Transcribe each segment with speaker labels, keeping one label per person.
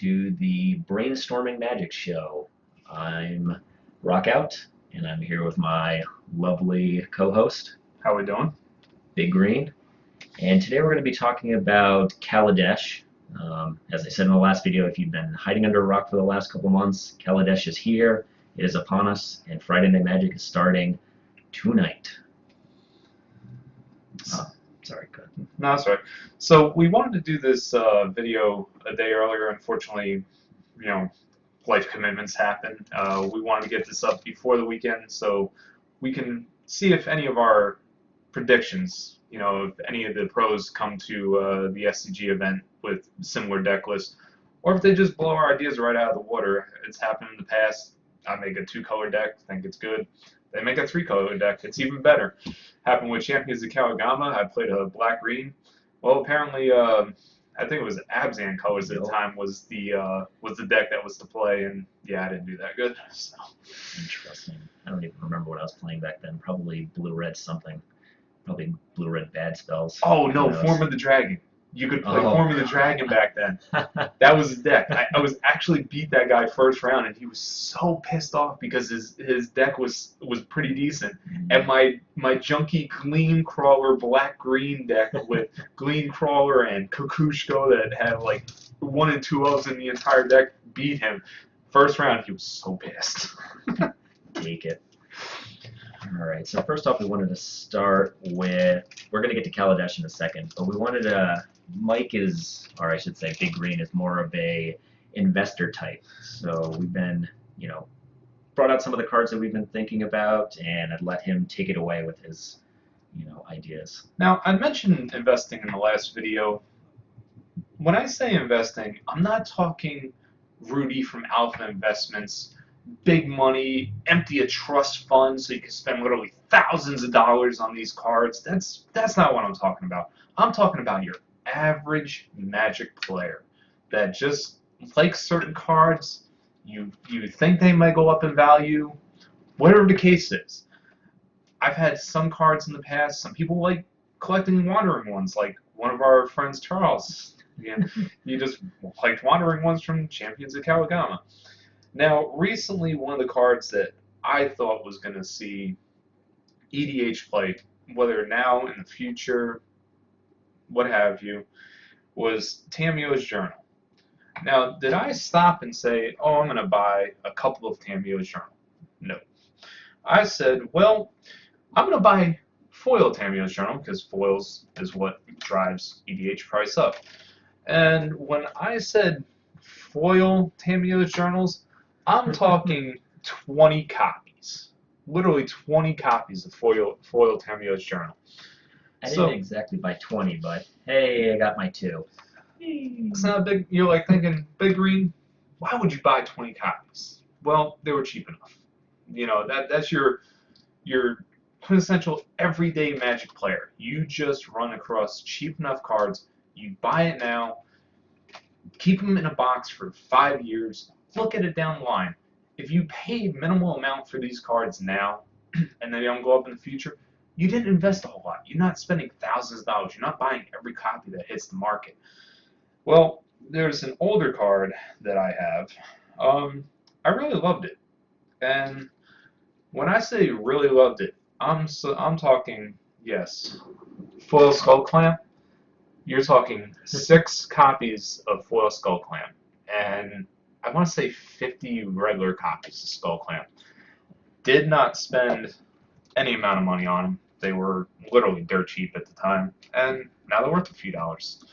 Speaker 1: to the Brainstorming Magic Show. I'm Rockout, and I'm here with my lovely co-host,
Speaker 2: How we doing?
Speaker 1: Big Green. And today we're going to be talking about Kaladesh. As I said in the last video, if you've been hiding under a rock for the last couple months, Kaladesh is here, it is upon us, and Friday Night Magic is starting tonight. Sorry, go ahead.
Speaker 2: No, that's right. So we wanted to do this video a day earlier. Unfortunately, life commitments happen. We wanted to get this up before the weekend so we can see if any of our predictions, if any of the pros come to the SCG event with similar deck lists, or if they just blow our ideas right out of the water. It's happened in the past. I make a 2-color deck, think it's good. They make a 3-color deck, it's even better. Happened with Champions of Kalagama. I played a black-green. Well, apparently, I think it was Abzan colors at the time was the deck that was to play, and yeah, I didn't do that good. So.
Speaker 1: Interesting. I don't even remember what I was playing back then. Probably blue-red something. Probably blue-red bad spells.
Speaker 2: Oh no, Form of the Dragon. You could play Form of the Dragon back then. That was his deck. I was actually beat that guy first round, and he was so pissed off because his deck was pretty decent. And my junky Gleam Crawler black-green deck with Gleam Crawler and Kukushko that had like 1 and 2 O's in the entire deck beat him. First round, he was so pissed.
Speaker 1: Take it. Alright, so first off we wanted to start with, we're going to get to Kaladesh in a second, but we wanted to, Mike is, or I should say Big Green is more of a investor type, so we've been, brought out some of the cards that we've been thinking about, and I'd let him take it away with his, ideas.
Speaker 2: Now, I mentioned investing in the last video. When I say investing, I'm not talking Rudy from Alpha Investments, big money, empty a trust fund so you can spend literally thousands of dollars on these cards. That's not what I'm talking about. I'm talking about your average Magic player that just likes certain cards. You think they might go up in value, whatever the case is. I've had some cards in the past. Some people like collecting wandering ones, like one of our friends Charles. He just liked wandering ones from Champions of Kalagama. Now, recently, one of the cards that I thought was going to see EDH play, whether now, in the future, what have you, was Tamio's Journal. Now, did I stop and say, oh, I'm going to buy a couple of Tamio's Journal? No. I said, well, I'm going to buy foil Tamio's Journal, because foils is what drives EDH price up. And when I said foil Tamio's Journals, I'm talking 20 copies. Literally 20 copies of foil Tamio's Journal.
Speaker 1: I didn't exactly buy 20, but hey, I got my 2.
Speaker 2: It's not big. You're like thinking, Big Green, why would you buy 20 copies? Well, they were cheap enough. That's your quintessential everyday Magic player. You just run across cheap enough cards. You buy it now. Keep them in a box for 5 years. Look at it down the line. If you pay minimal amount for these cards now, and they don't go up in the future, you didn't invest a whole lot. You're not spending thousands of dollars. You're not buying every copy that hits the market. Well, there's an older card that I have. I really loved it, and when I say really loved it, I'm talking, yes, foil Skull Clamp. You're talking 6 copies of foil Skull Clamp, and I want to say 50 regular copies of Skull Clamp. Did not spend any amount of money on them. They were literally dirt cheap at the time, and now they're worth a few dollars.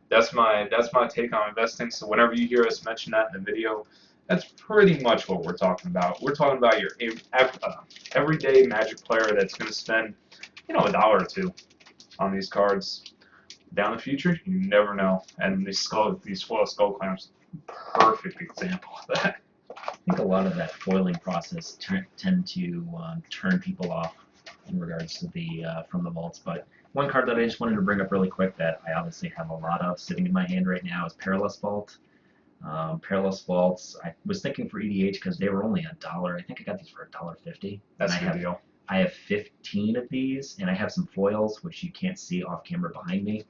Speaker 2: That's my take on investing. So whenever you hear us mention that in the video, that's pretty much what we're talking about. We're talking about your everyday Magic player that's going to spend, $1 or $2 on these cards. Down the future, you never know. And these foil Skull Clamps, perfect example of that.
Speaker 1: I think a lot of that foiling process tend to turn people off in regards to the from the vaults. But one card that I just wanted to bring up really quick that I obviously have a lot of sitting in my hand right now is Perilous Vault. Perilous Vaults, I was thinking for EDH because they were only $1. I think I got these for $1.50.
Speaker 2: That's a good deal.
Speaker 1: I have 15 of these, and I have some foils, which you can't see off camera behind me.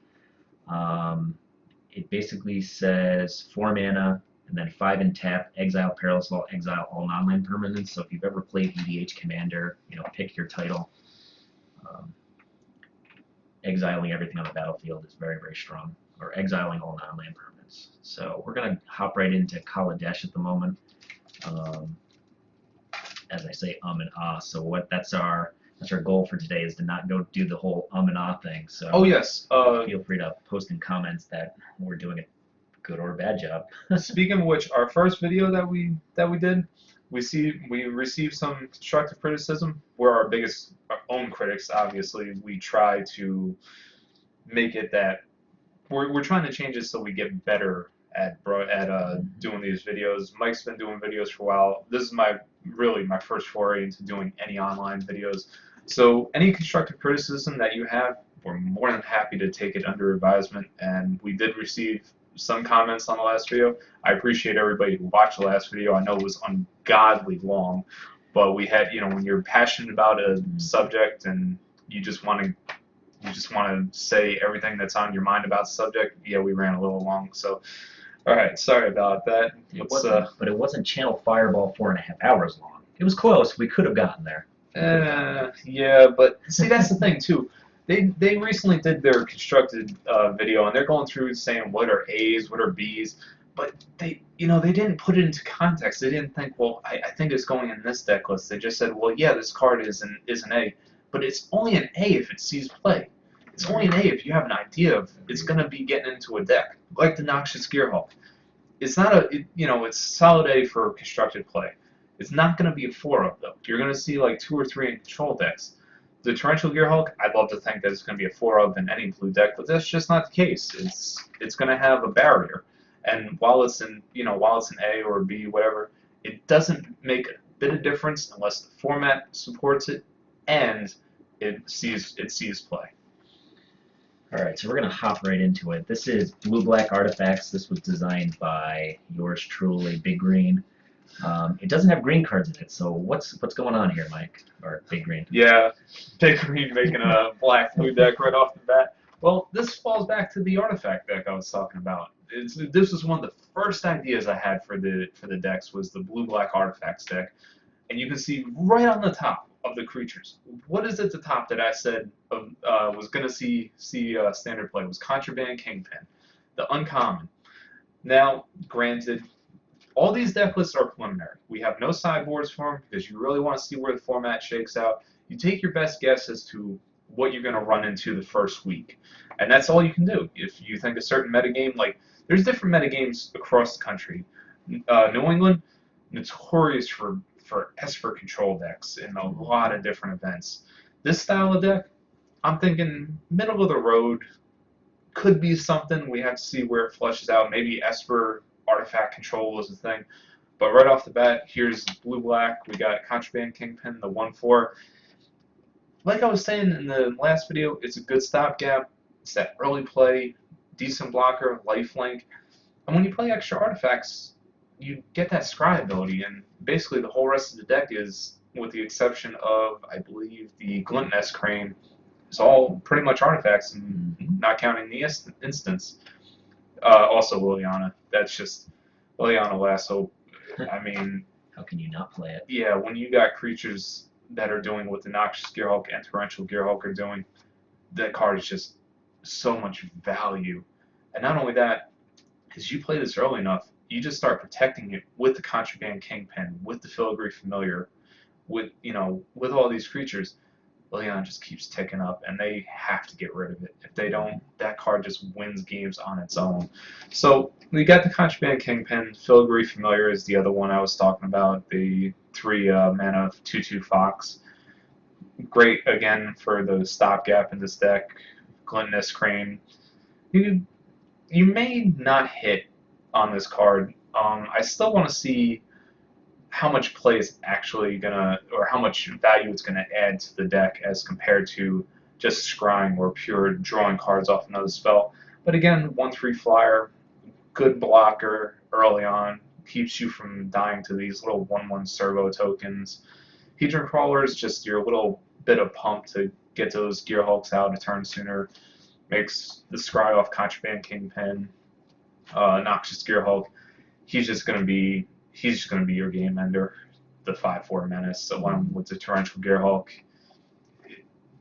Speaker 1: It basically says 4 mana, And then 5 and tap, exile Perilous Vault, exile all non-land permanents. So if you've ever played EDH Commander, pick your title. Exiling everything on the battlefield is very, very strong, or exiling all non-land permanents. So we're going to hop right into Kaladesh at the moment. As I say, and ah. So that's our goal for today, is to not go do the whole and ah thing. So
Speaker 2: oh yes,
Speaker 1: feel free to post in comments that we're doing a good or bad job.
Speaker 2: Speaking of which, our first video that we did, we received some constructive criticism. We're our own critics, obviously. We try to make it that we're trying to change it so we get better at doing these videos. Mike's been doing videos for a while. This is really my first foray into doing any online videos. So any constructive criticism that you have, we're more than happy to take it under advisement. And we did receive some comments on the last video. I appreciate everybody who watched the last video. I know it was ungodly long, but we had, when you're passionate about a subject and you just want to say everything that's on your mind about the subject, yeah, we ran a little long. So, all right, sorry about that.
Speaker 1: But it wasn't Channel Fireball 4.5 hours long. It was close. We could have gotten there.
Speaker 2: Yeah, but see, that's the thing too. They recently did their constructed video, and they're going through saying what are A's, what are B's, but they didn't put it into context. They didn't think, well, I think it's going in this deck list. They just said, well, yeah, this card is an A, but it's only an A if it sees play. It's only an A if you have an idea of it's going to be getting into a deck, like the Noxious Gearhulk. It's not it's solid A for constructed play. It's not going to be a 4-up, though. You're going to see like 2 or 3 in control decks. The Torrential Gearhulk, I'd love to think that it's going to be a 4-up in any blue deck, but that's just not the case. It's going to have a barrier, and while it's an A or a B, whatever, it doesn't make a bit of difference unless the format supports it and it sees play.
Speaker 1: All right, so we're going to hop right into it. This is Blue-Black Artifacts. This was designed by yours truly, Big Green. It doesn't have green cards in it, so what's going on here, Mike? Or Big Green?
Speaker 2: Yeah, Big Green making a black-blue deck right off the bat. Well, this falls back to the artifact deck I was talking about. This was one of the first ideas I had for the decks, was the Blue-Black Artifacts deck. And you can see right on the top of the creatures, what is at the top that I said was going to see standard play was Contraband Kingpin, the uncommon. Now, granted, all these deck lists are preliminary. We have no sideboards for them because you really want to see where the format shakes out. You take your best guess as to what you're going to run into the first week. And that's all you can do. If you think a certain metagame, like there's different metagames across the country. New England, notorious for Esper control decks in a lot of different events. This style of deck, I'm thinking middle of the road, could be something. We have to see where it flushes out. Maybe Esper artifact control is a thing. But right off the bat, here's Blue-Black. We got Contraband Kingpin, the 1/4. Like I was saying in the last video, it's a good stopgap. It's that early play, decent blocker, lifelink. And when you play extra artifacts, you get that scry ability, and basically the whole rest of the deck is, with the exception of, I believe, the Gluttonous Crane, is all pretty much artifacts, and not counting the instance. Also Liliana. That's just Liliana Last Hope. I mean,
Speaker 1: how can you not play it?
Speaker 2: Yeah, when you got creatures that are doing what the Noxious Gearhulk and Torrential Gearhulk are doing, that card is just so much value. And not only that, as you play this early enough, you just start protecting it with the Contraband Kingpin, with the Filigree Familiar, with all these creatures. Liliana just keeps ticking up, and they have to get rid of it. If they don't, that card just wins games on its own. So we got the Contraband Kingpin. Filigree Familiar is the other one I was talking about, the 3 mana 2/2 Fox. Great, again, for the stopgap in this deck. Gluttonous Crane. You may not hit on this card. I still want to see how much play is actually gonna, or how much value it's gonna add to the deck as compared to just scrying or pure drawing cards off another spell. But again, 1/3 flyer, good blocker early on, keeps you from dying to these little 1/1 servo tokens. Hedron Crawler is just your little bit of pump to get those Gearhulks out a turn sooner. Makes the scry off Contraband Kingpin, Noxious Gearhulk. he's just gonna be your game ender. The 5/4 menace, along with the torrential Gearhulk.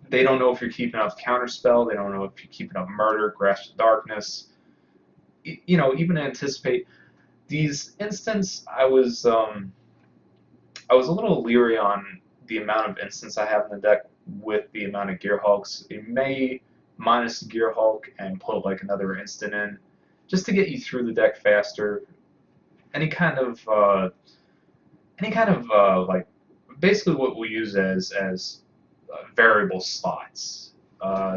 Speaker 2: They don't know if you're keeping up counterspell. They don't know if you're keeping up murder, grasp of darkness. You know, even to anticipate these instants, I was a little leery on the amount of instants I have in the deck with the amount of Gearhulks. It may minus the Gearhulk and put like another instant in, just to get you through the deck faster. Any kind of like basically what we use as variable slots.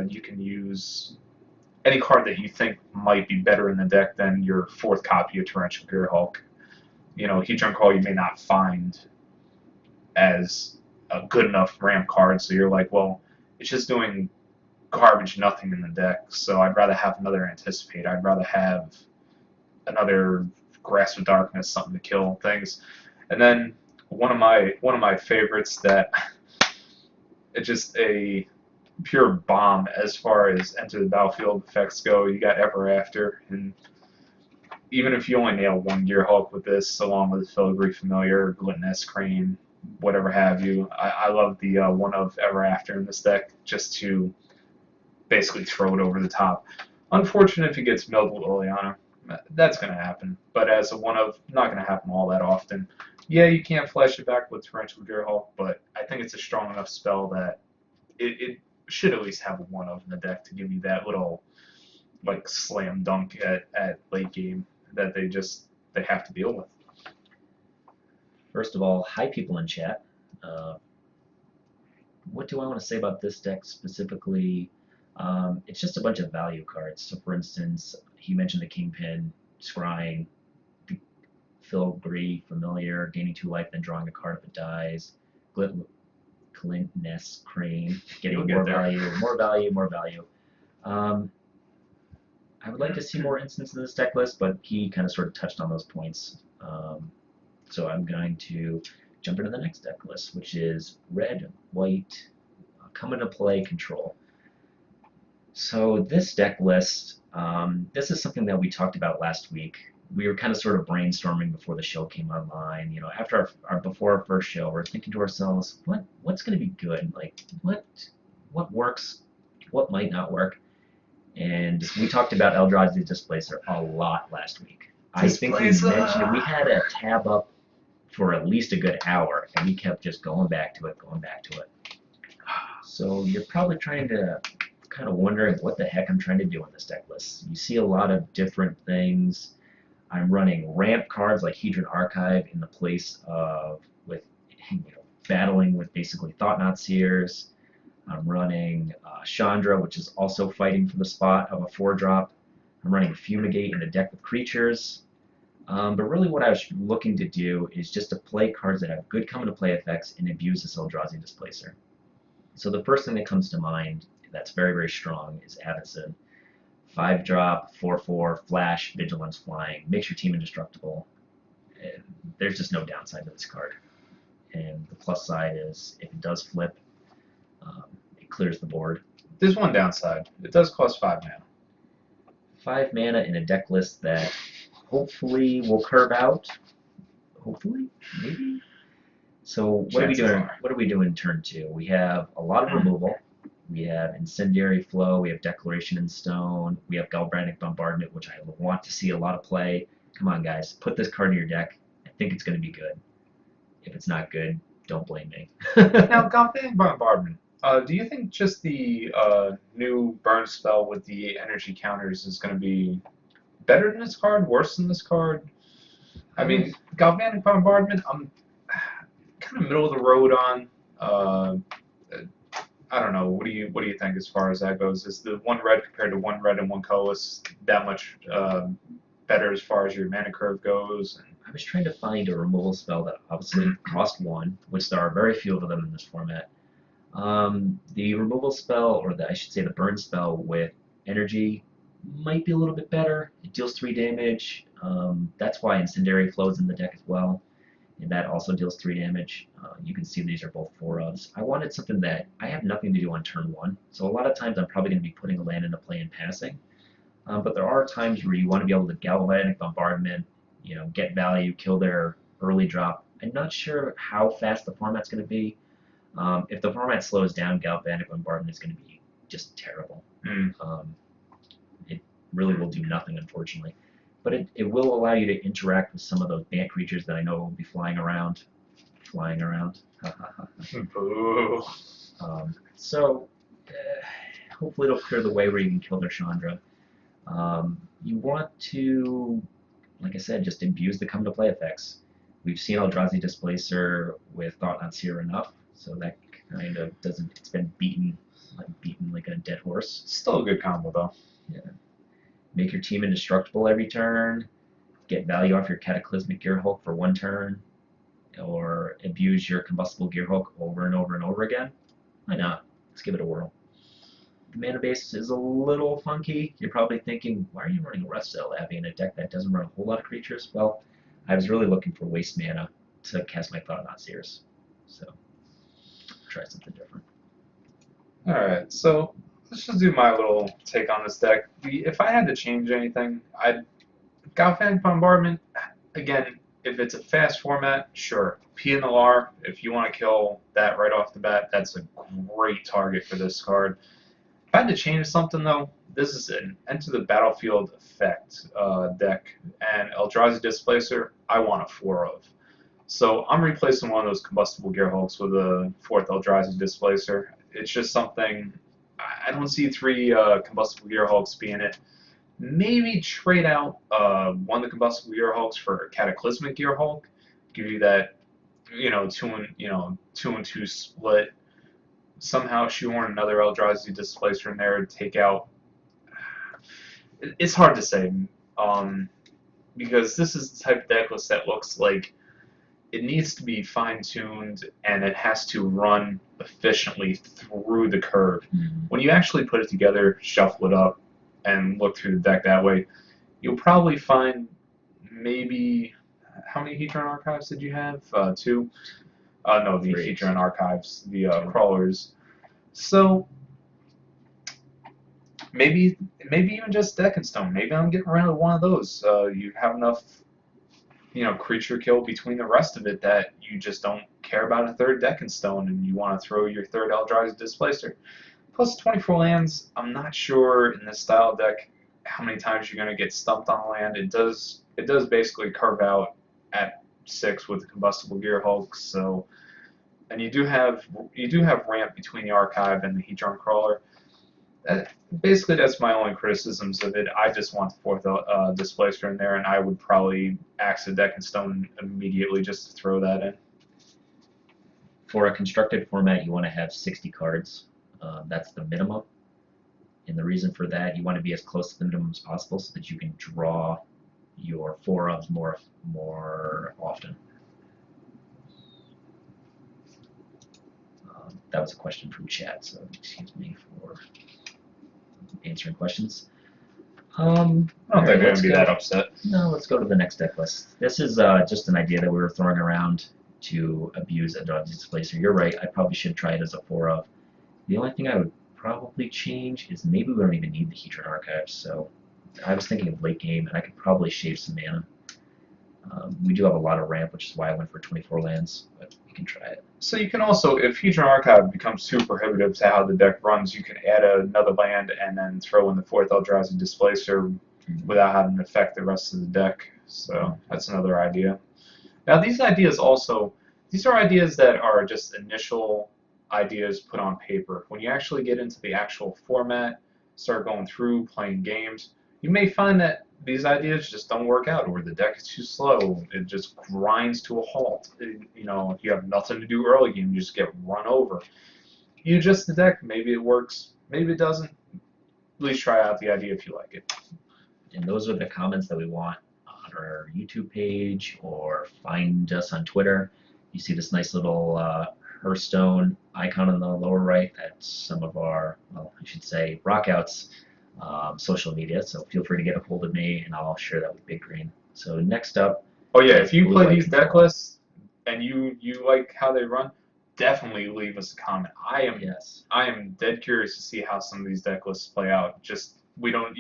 Speaker 2: You can use any card that you think might be better in the deck than your fourth copy of Torrential Gearhulk. You know, Heatran Call you may not find as a good enough ramp card, so you're like, well, it's just doing garbage nothing in the deck, so I'd rather have another Anticipate. I'd rather have another Grasp of Darkness, something to kill things. And then one of my favorites that it's just a pure bomb as far as enter the battlefield effects go. You got Ever After, and even if you only nail one Gearhulk with this, along with Filigree Familiar, Gluttonous Crane, whatever have you, I love the one of Ever After in this deck just to basically throw it over the top. Unfortunate if he gets milled with Liliana. That's going to happen, but as a one of, not going to happen all that often. Yeah, you can't flash it back with Torrential Gearhulk, but I think it's a strong enough spell that it should at least have a one of in the deck to give you that little like slam dunk at late game that they have to deal with.
Speaker 1: First of all, hi people in chat. What do I want to say about this deck specifically? It's just a bunch of value cards. So for instance, he mentioned the Kingpin, Scrying, the Filigree Familiar, gaining 2 life, then drawing a card if it dies, Gluttonous Crane, getting more value, more value, more value. I would like to see more instances in this deck list, but he kind of sort of touched on those points. So I'm going to jump into the next deck list, which is red, white, come into play, control. So this deck list, this is something that we talked about last week. We were kind of sort of brainstorming before the show came online. You know, after before our first show, we're thinking to ourselves, what's going to be good? Like, what works? What might not work? And we talked about Eldrazi Displacer a lot last week. I think we mentioned it. We had a tab up for at least a good hour, and we kept just going back to it, going back to it. So you're probably trying to kind of wondering what the heck I'm trying to do in this deck list. You see a lot of different things. I'm running ramp cards like Hedron Archive in the place of battling with basically Thought-Knot Seers. I'm running Chandra, which is also fighting for the spot of a 4-drop. I'm running Fumigate in the deck with creatures. But really what I was looking to do is just to play cards that have good come-into-play effects and abuse this Eldrazi Displacer. So the first thing that comes to mind that's very, very strong is Avacyn. 5-drop, 4/4, flash, vigilance, flying. Makes your team indestructible. And there's just no downside to this card. And the plus side is if it does flip, it clears the board.
Speaker 2: There's one downside. It does cost 5 mana.
Speaker 1: 5 mana in a deck list that hopefully will curve out. Hopefully? Maybe? So what are we doing? What are we doing in turn 2? We have a lot of removal. We have Incendiary Flow. We have Declaration in Stone. We have Galvanic Bombardment, which I want to see a lot of play. Come on, guys. Put this card in your deck. I think it's going to be good. If it's not good, don't blame me.
Speaker 2: Now, Galvanic Bombardment. Do you think just the new burn spell with the energy counters is going to be better than this card, worse than this card? I mean, Galvanic Bombardment, I'm kind of middle of the road on. I don't know. What do you think as far as that goes? Is the 1 red compared to 1 red and 1 colorless that much better as far as your mana curve goes?
Speaker 1: I was trying to find a removal spell that obviously cost 1, which there are very few of them in this format. The removal spell, or I should say the burn spell with energy, might be a little bit better. It deals 3 damage. That's why Incendiary Flow is in the deck as well. And that also deals 3 damage. You can see these are both 4-ofs. I wanted something that I have nothing to do on turn 1. So a lot of times I'm probably going to be putting a land into play and passing. But there are times where you want to be able to Galvanic Bombardment, get value, kill their early drop. I'm not sure how fast the format's going to be. If the format slows down, Galvanic Bombardment is going to be just terrible. It really will do nothing, unfortunately. But it will allow you to interact with some of those Bant creatures that I know will be flying around.
Speaker 2: Boo.
Speaker 1: So hopefully it'll clear the way where you can kill their Chandra. You want to, like I said, just abuse the come to play effects. We've seen Eldrazi Displacer with Thought Not Seer enough, so that kind of doesn't. It's been beaten like a dead horse.
Speaker 2: Still a good combo though.
Speaker 1: Yeah. Make your team indestructible every turn. Get value off your Cataclysmic Gearhulk for 1 turn, or abuse your Combustible Gearhulk over and over and over again. Why not? Let's give it a whirl. The mana base is a little funky. You're probably thinking, why are you running a Rust Cell Abbey in a deck that doesn't run a whole lot of creatures? Well, I was really looking for waste mana to cast my Thought Not Seers. So, try something different.
Speaker 2: Alright, so let's just do my little take on this deck. If I had to change anything, Galvanic Bombardment, again, if it's a fast format, sure. P and R, if you want to kill that right off the bat, that's a great target for this card. If I had to change something though, this is an Enter the Battlefield effect deck, and Eldrazi Displacer, I want a 4 of. So I'm replacing one of those Combustible Gearhulks with a 4th Eldrazi Displacer. It's just something, I don't see 3 Combustible Gearhulks being it. Maybe trade out one of the Combustible Gearhulks for a Cataclysmic Gearhulk, give you that, 2 and 2 split. Somehow shoehorn another Eldrazi Displacer in there to take out. It's hard to say, because this is the type of deck list that looks like it needs to be fine-tuned and it has to run efficiently through the curve. When you actually put it together, shuffle it up, and look through the deck that way, you'll probably find maybe, how many Hedron Archives did you have? 2? No, the
Speaker 1: 3.
Speaker 2: Hedron Archives, the crawlers. So maybe even just Deck and Stone. Maybe I'm getting rid of one of those. You have enough, creature kill between the rest of it that you just don't care about a 3rd Deck and Stone, and you want to throw your 3rd Eldrazi Displacer. Plus 24 lands. I'm not sure in this style deck how many times you're going to get stumped on land. It does basically carve out at 6 with the Combustible Gearhulk. So, and you do have ramp between the Archive and the Hedron Crawler. Basically, that's my only criticisms of it. I just want the 4th Displacer in there, and I would probably axe the Deck and Stone immediately just to throw that in.
Speaker 1: For a constructed format, you want to have 60 cards. That's the minimum. And the reason for that, you want to be as close to the minimum as possible so that you can draw your 4-ofs more often. That was a question from chat, so excuse me for answering questions.
Speaker 2: I don't think they're going to be that upset.
Speaker 1: No, let's go to the next deck list. This is just an idea that we were throwing around to abuse Eldrazi Displacer. You're right, I probably should try it as a 4-of. The only thing I would probably change is maybe we don't even need the Hedron Archives. So I was thinking of late game, and I could probably shave some mana. We do have a lot of ramp, which is why I went for 24 lands, but we can try it.
Speaker 2: So you can also, if Hedron Archive becomes too prohibitive to how the deck runs, you can add another land and then throw in the 4th Eldrazi Displacer without having to affect the rest of the deck. So that's another idea. Now these are ideas that are just initial ideas put on paper. When you actually get into the actual format, start going through, playing games, you may find that these ideas just don't work out, or the deck is too slow, it just grinds to a halt. You have nothing to do early game, you just get run over. You adjust the deck, maybe it works, maybe it doesn't. At least try out the idea if you like it.
Speaker 1: And those are the comments that we want on our YouTube page, or find us on Twitter. You see this nice little Hearthstone icon in the lower right. That's some of our, well, I should say, Rockouts social media. So feel free to get a hold of me, and I'll share that with Big Green. So next up.
Speaker 2: Oh yeah, if you play these deck lists and you like how they run, definitely leave us a comment. I am dead curious to see how some of these deck lists play out. Just we don't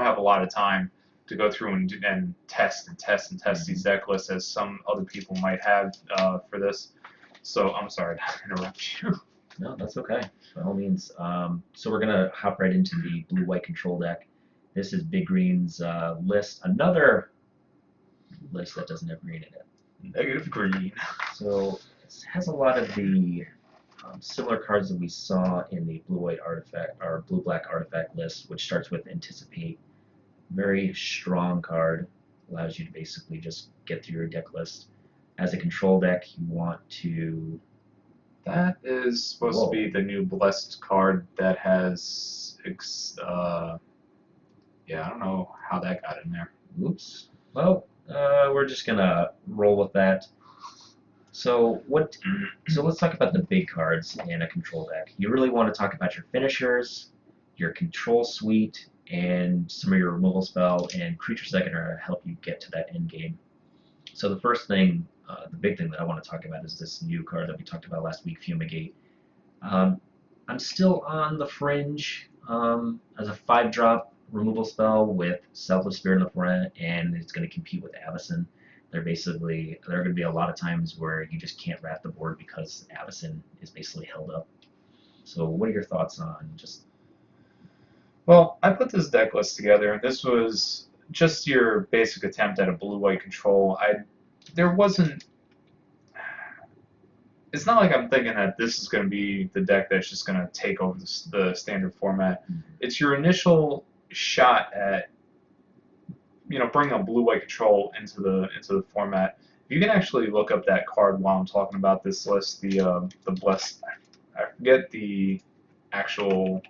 Speaker 2: have a lot of time to go through and test these deck lists as some other people might have for this. So I'm sorry to interrupt you.
Speaker 1: No, that's okay. By all means. So we're gonna hop right into the blue-white control deck. This is Big Green's list. Another list that doesn't have green in it.
Speaker 2: Negative green.
Speaker 1: So it has a lot of the similar cards that we saw in the blue-white artifact or blue-black artifact list, which starts with Anticipate. Very strong card. Allows you to basically just get through your deck list. As a control deck, you want to.
Speaker 2: That is supposed to be the new blessed card that has. Yeah, I don't know how that got in there.
Speaker 1: Oops. Well, we're just gonna roll with that. So what? So let's talk about the big cards in a control deck. You really want to talk about your finishers, your control suite, and some of your removal spell and creatures that are going to help you get to that end game. So the first thing, the big thing that I want to talk about is this new card that we talked about last week, Fumigate. I'm still on the fringe as a 5-drop removal spell with Selfless Spirit in the front, and it's going to compete with Avacyn. There are going to be a lot of times where you just can't wrap the board because Avacyn is basically held up. So what are your thoughts on just...
Speaker 2: Well, I put this deck list together, and this was just your basic attempt at a blue-white control. There wasn't... It's not like I'm thinking that this is going to be the deck that's just going to take over the standard format.
Speaker 1: Mm-hmm.
Speaker 2: It's your initial shot at, bringing a blue-white control into the format. You can actually look up that card while I'm talking about this list. The blessed, I forget the actual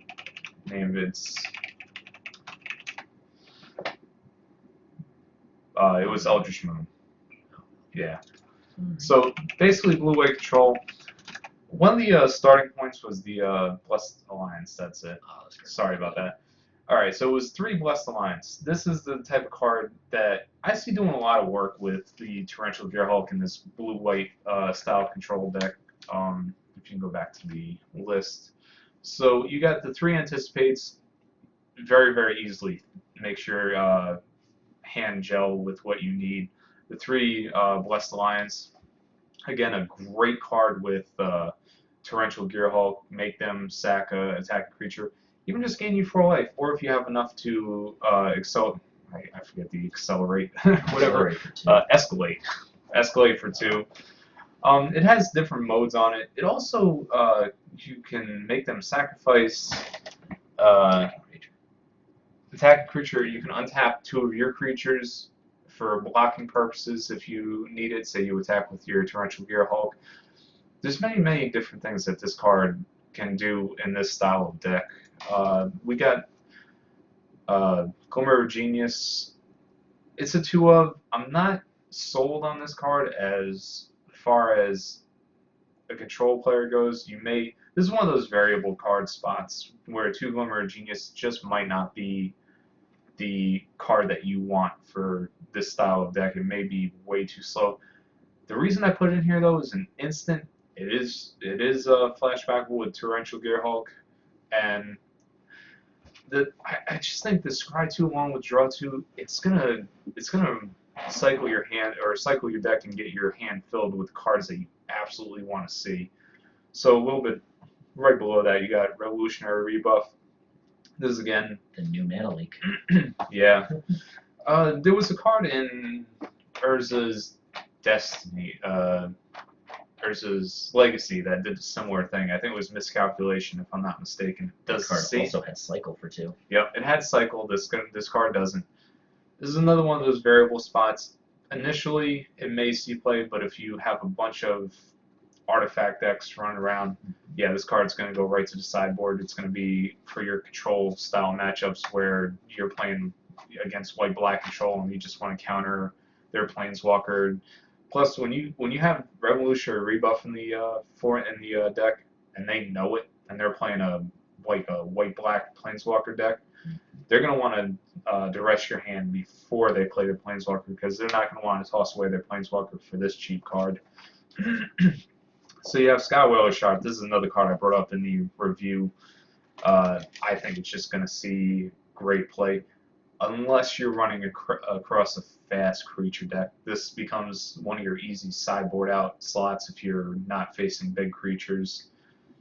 Speaker 2: name. It was Eldritch Moon. Yeah. So basically, blue-white control. One of the starting points was the Blessed Alliance. That's it.
Speaker 1: Oh, that's great.
Speaker 2: Sorry about that. All right, so it was 3 Blessed Alliance. This is the type of card that I see doing a lot of work with the Torrential Gearhulk in this blue-white style control deck. If you can go back to the list. So you got the 3 Anticipates very, very easily. Makes your hand gel with what you need. The 3 Blessed Alliance, again, a great card with Torrential Gearhulk. Make them sack a attack a creature. Even just gain you 4 life, or if you have enough to I forget the accelerate, whatever, escalate for 2. It has different modes on it. It also, you can make them sacrifice attack a creature. You can untap 2 of your creatures for blocking purposes if you need it. Say you attack with your Torrential Gearhulk. There's many, many different things that this card can do in this style of deck. We got Glimmer of Genius. It's a 2-of. I'm not sold on this card as far as a control player goes. This is one of those variable card spots where 2 Glimmer of Genius just might not be the card that you want for this style of deck. It may be way too slow. The reason I put it in here though is an instant. It is a flashback with Torrential Gearhulk, and I just think the Scry 2 along with Draw 2, it's gonna cycle your hand or cycle your deck and get your hand filled with cards that you absolutely want to see. So a little bit right below that, you got Revolutionary Rebuff. This is again
Speaker 1: the new Mana Leak.
Speaker 2: Yeah. There was a card in Urza's Destiny, Urza's Legacy that did a similar thing. I think it was Miscalculation, if I'm not mistaken.
Speaker 1: This card also had Cycle for 2.
Speaker 2: Yep, it had Cycle. This card doesn't. This is another one of those variable spots. Initially, it may see play, but if you have a bunch of artifact decks running around, yeah, this card's going to go right to the sideboard. It's going to be for your control style matchups where you're playing against white-black control and you just want to counter their planeswalker. Plus, when you have Revolutionary Rebuff in the deck and they know it and they're playing a white-black planeswalker deck, they're going to want to duress your hand before they play their planeswalker because they're not going to want to toss away their planeswalker for this cheap card. So you have Skywhaler Shark. This is another card I brought up in the review. I think it's just going to see great play. unless you're running across a fast creature deck. This becomes one of your easy sideboard out slots if you're not facing big creatures.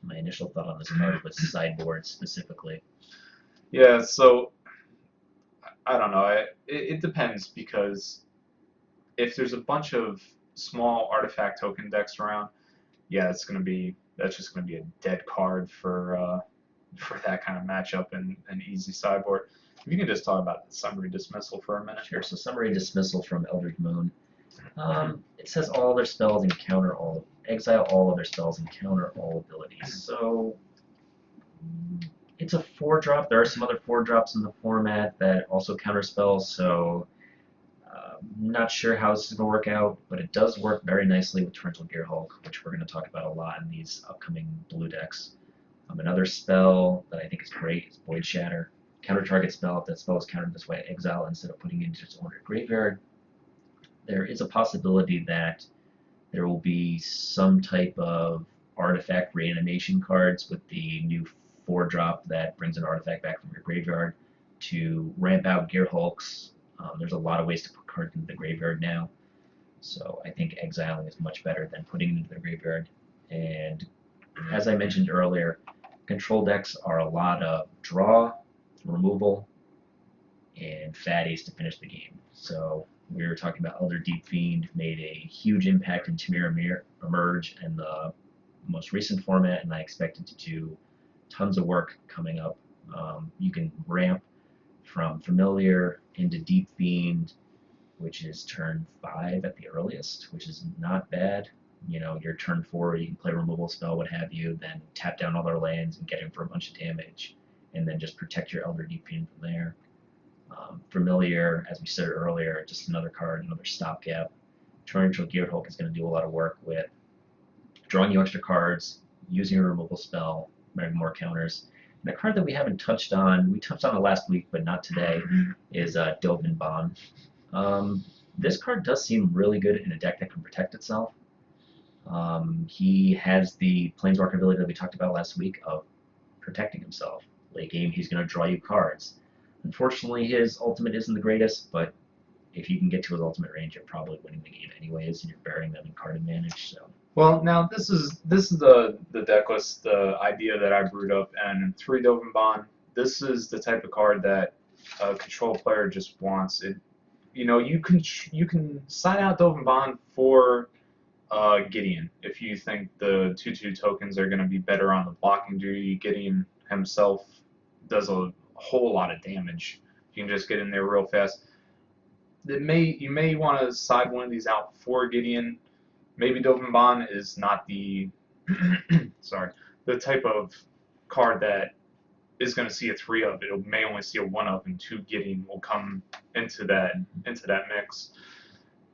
Speaker 1: My initial thought on this card was sideboard specifically.
Speaker 2: Yeah, so I don't know. It depends, because if there's a bunch of small artifact token decks around, yeah, that's just gonna be a dead card for that kind of matchup and easy sideboard. If you can just talk about the summary dismissal for a minute.
Speaker 1: Sure, so summary dismissal from Eldritch Moon. It says all other spells encounter all, exile all other spells and counter all abilities. So it's a 4-drop. There are some other 4-drops in the format that also counter spells, so not sure how this is going to work out, but it does work very nicely with Torrential Gearhulk, which we're going to talk about a lot in these upcoming blue decks. Another spell that I think is great is Void Shatter. Counter target spell. If that spell is countered this way, exile instead of putting it into its own graveyard. There is a possibility that there will be some type of artifact reanimation cards with the new 4-drop that brings an artifact back from your graveyard to ramp out Gearhulks. There's a lot of ways to put cards into the graveyard now, so I think exiling is much better than putting it into the graveyard. And as I mentioned earlier, control decks are a lot of draw, removal, and fatties to finish the game. So we were talking about Elder Deep Fiend made a huge impact in Tamir Emerge and the most recent format, and I expect it to do tons of work coming up. You can ramp from Familiar into Deep Fiend, which is turn 5 at the earliest, which is not bad. You know, your turn 4, you can play a removal spell, what have you, then tap down all their lands and get in for a bunch of damage, and then just protect your Elder Deep Fiend from there. Familiar, as we said earlier, just another card, another stopgap. Torrential Gearhulk is going to do a lot of work with drawing you extra cards, using a removal spell, getting more counters. And a card that we haven't touched on, we touched on it last week, but not today, is Dovin Bond. This card does seem really good in a deck that can protect itself. He has the Planeswalker ability that we talked about last week of protecting himself. Late game, he's going to draw you cards. Unfortunately, his ultimate isn't the greatest, but if you can get to his ultimate range, you're probably winning the game anyways, and you're burying them in card advantage. So.
Speaker 2: Well, now this is the deck list, the idea that I brewed up, and 3 Dovin Bond. This is the type of card that a control player just wants. It, you know, you can sign out Dovin Bond for Gideon if you think the 2/2 tokens are going to be better on the blocking duty. Gideon himself does a whole lot of damage. You can just get in there real fast. You may want to side one of these out for Gideon. Maybe Dovin Bond is not the the type of card that is going to see a 3 of. It may only see a 1 of, and 2 Gideon will come into that mix.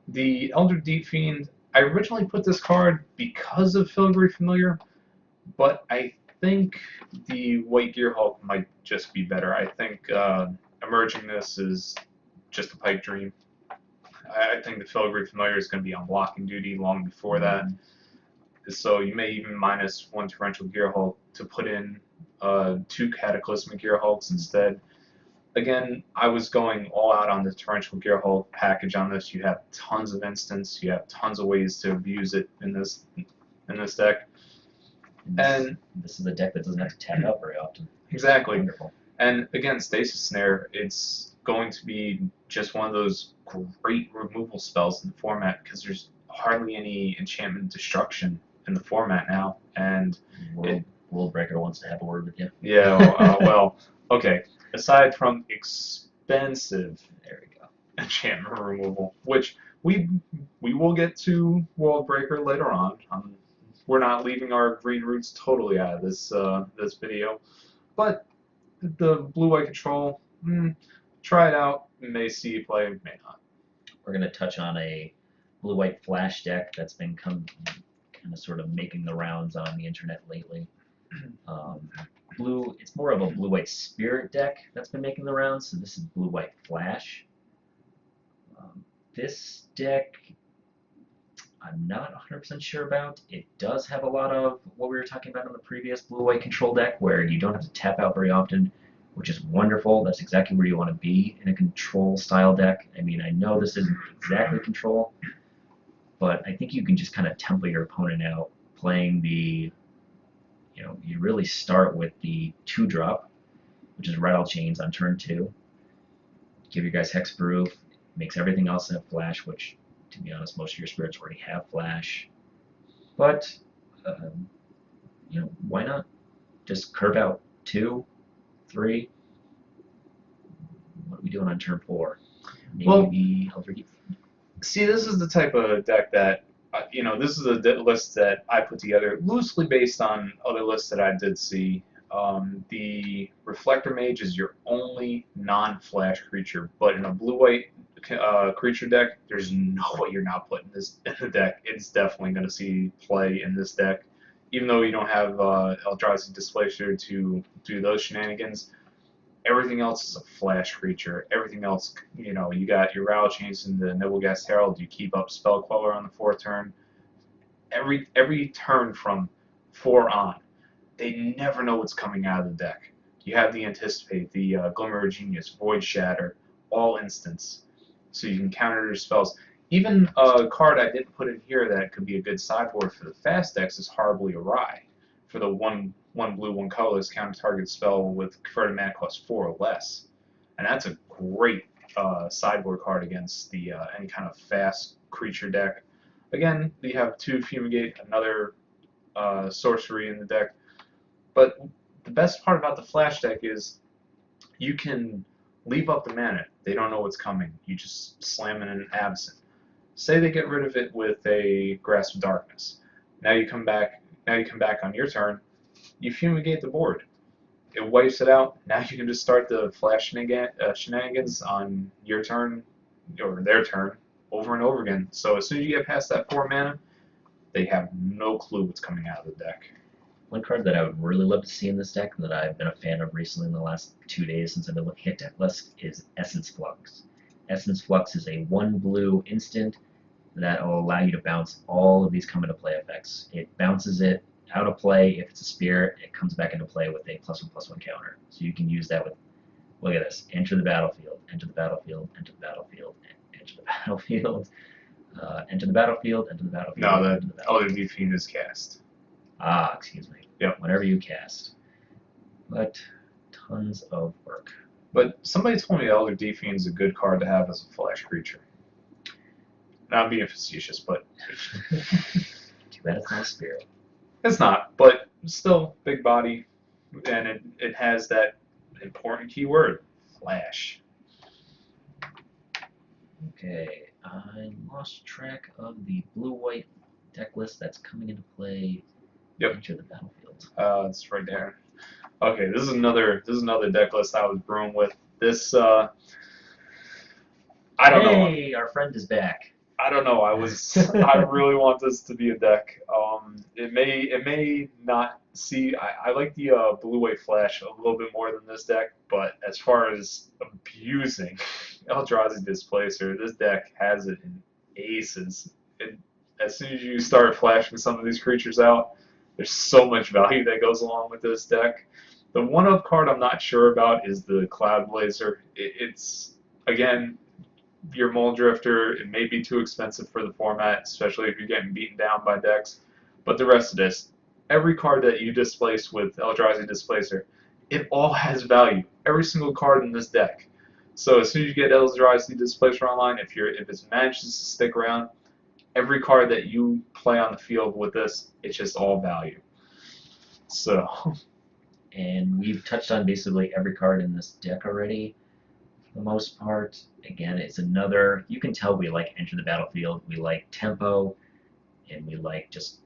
Speaker 2: The Elder Deep Fiend, I originally put this card because of Filigree Familiar, but I think the White Gearhulk might just be better. I think emerging this is just a pipe dream. I think the Filigree Familiar is going to be on blocking duty long before that. So you may even minus 1 Torrential Gearhulk to put in 2 Cataclysmic Gearhulks instead. Again, I was going all out on the Torrential Gearhulk package on this. You have tons of instants. You have tons of ways to abuse it in this deck. And
Speaker 1: this is a deck that doesn't have to tap out very often.
Speaker 2: Exactly.
Speaker 1: Wonderful.
Speaker 2: And again, Stasis Snare, it's going to be just one of those great removal spells in the format, because there's hardly any enchantment destruction in the format now. And
Speaker 1: World Breaker wants to have a word with you.
Speaker 2: Yeah, well, okay. Aside from expensive,
Speaker 1: there we go,
Speaker 2: enchantment removal, which we will get to World Breaker later on. We're not leaving our green roots totally out of this this video, but the blue-white control, try it out. May see you play, may not.
Speaker 1: We're going to touch on a blue-white flash deck that's been kind of sort of making the rounds on the internet lately. It's more of a blue-white spirit deck that's been making the rounds, so this is blue-white flash. This deck, I'm not 100% sure about. It does have a lot of what we were talking about in the previous blue-white control deck, where you don't have to tap out very often. which is wonderful. That's exactly where you want to be in a control style deck. I mean, I know this isn't exactly control, but I think you can just kind of tempo your opponent out playing the, you really start with the 2-drop, which is Rattle Chains on turn 2. Give your guys Hexproof, makes everything else have Flash, which, to be honest, most of your spirits already have Flash. But, why not just curve out 2, 3? What are we doing on turn 4? Maybe
Speaker 2: Well,
Speaker 1: Elder Deep.
Speaker 2: see, this is the type of deck that, this is a list that I put together loosely based on other lists that I did see. The Reflector Mage is your only non-flash creature, but in a blue-white creature deck, there's no way you're not putting this in the deck. It's definitely going to see play in this deck. Even though you don't have Eldrazi Displacer to do those shenanigans, everything else is a flash creature. Everything else, you got your Rattle Chains and the Nobleghast Herald. You keep up Spell Queller on the 4th turn. Every turn from 4 on, they never know what's coming out of the deck. You have the Anticipate, the Glimmer of Genius, Void Shatter, all instants, so you can counter your spells. Even a card I didn't put in here that could be a good sideboard for the fast decks is Horribly Awry. For the one blue, one colorless, counter target spell with converted mana cost 4 or less. And that's a great sideboard card against the any kind of fast creature deck. Again, you have 2 Fumigate, another sorcery in the deck. But the best part about the flash deck is you can leave up the mana. They don't know what's coming. You just slam in an Absent. Say they get rid of it with a Grasp of Darkness. Now you come back on your turn. You fumigate the board. It wipes it out. Now you can just start the flash shenanigans on your turn or their turn over and over again. So as soon as you get past that 4 mana, they have no clue what's coming out of the deck.
Speaker 1: One card that I would really love to see in this deck that I've been a fan of recently in the last 2 days since I've been looking at deck lists is Essence Flux. Essence Flux is a 1 blue instant that will allow you to bounce all of these come into play effects. It bounces it out of play. If it's a spirit, it comes back into play with a +1/+1 counter. So you can use that with, look at this, enter the battlefield, enter the battlefield, enter the battlefield, enter the battlefield, enter the battlefield, enter the battlefield.
Speaker 2: No, the Elder Deep Fiend is cast.
Speaker 1: Ah, excuse me.
Speaker 2: Yep.
Speaker 1: Whenever you cast. But tons of work.
Speaker 2: But somebody told me Elder Deep Fiend is a good card to have as a flash creature. Not being facetious, but
Speaker 1: Too bad it's not a spirit.
Speaker 2: it's not. But still, big body, and it has that important keyword, flash.
Speaker 1: Okay, I lost track of the blue-white deck list that's coming into play.
Speaker 2: Yep.
Speaker 1: Enter the battlefield.
Speaker 2: It's right there. Okay, this is another deck list I was brewing with. This I don't know.
Speaker 1: Hey, our friend is back.
Speaker 2: I don't know. I really want this to be a deck. It may not see. I like the blue-white flash a little bit more than this deck, but as far as abusing Eldrazi Displacer, this deck has it in aces. As soon as you start flashing some of these creatures out, there's so much value that goes along with this deck. The one-up card I'm not sure about is the Cloud Blazer. It's, again, your Mole Drifter. It may be too expensive for the format, especially if you're getting beaten down by decks. But the rest of this, every card that you displace with Eldrazi Displacer, it all has value. Every single card in this deck. So as soon as you get Eldrazi Displacer online, if it manages to stick around, every card that you play on the field with this, it's just all value. So.
Speaker 1: And we've touched on basically every card in this deck already, for the most part. Again, it's another, you can tell we like Enter the Battlefield, we like tempo, and we like just,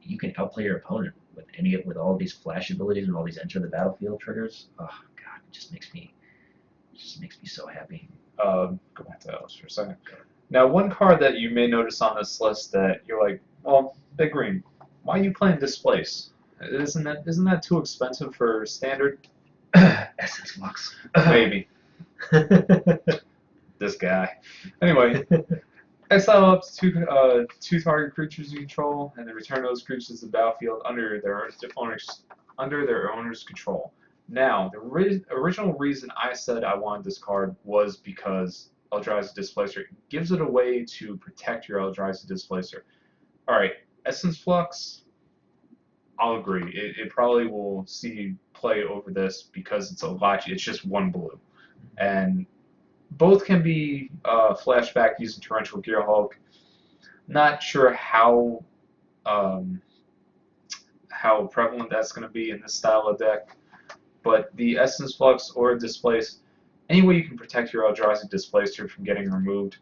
Speaker 1: you can outplay your opponent with all these flash abilities and all these Enter the Battlefield triggers. Oh God, it just makes me so happy.
Speaker 2: Go back to that list for a second. Now, one card that you may notice on this list that you're like, well, Big Green, why are you playing Displace? Isn't that too expensive for standard?
Speaker 1: Essence Flux.
Speaker 2: Maybe. This guy. Anyway, exile up to 2 target creatures you control, and then return those creatures to the battlefield under their owner's control. Now, the original reason I said I wanted this card was because Eldrazi Displacer gives it a way to protect your Eldrazi Displacer. Alright, Essence Flux, I'll agree. It probably will see play over this because it's a lot. It's just one blue. And both can be flashback using Torrential Gearhulk. Not sure um, how prevalent that's going to be in this style of deck, but the Essence Flux or Displace, any way you can protect your Eldrazi Displacer from getting removed,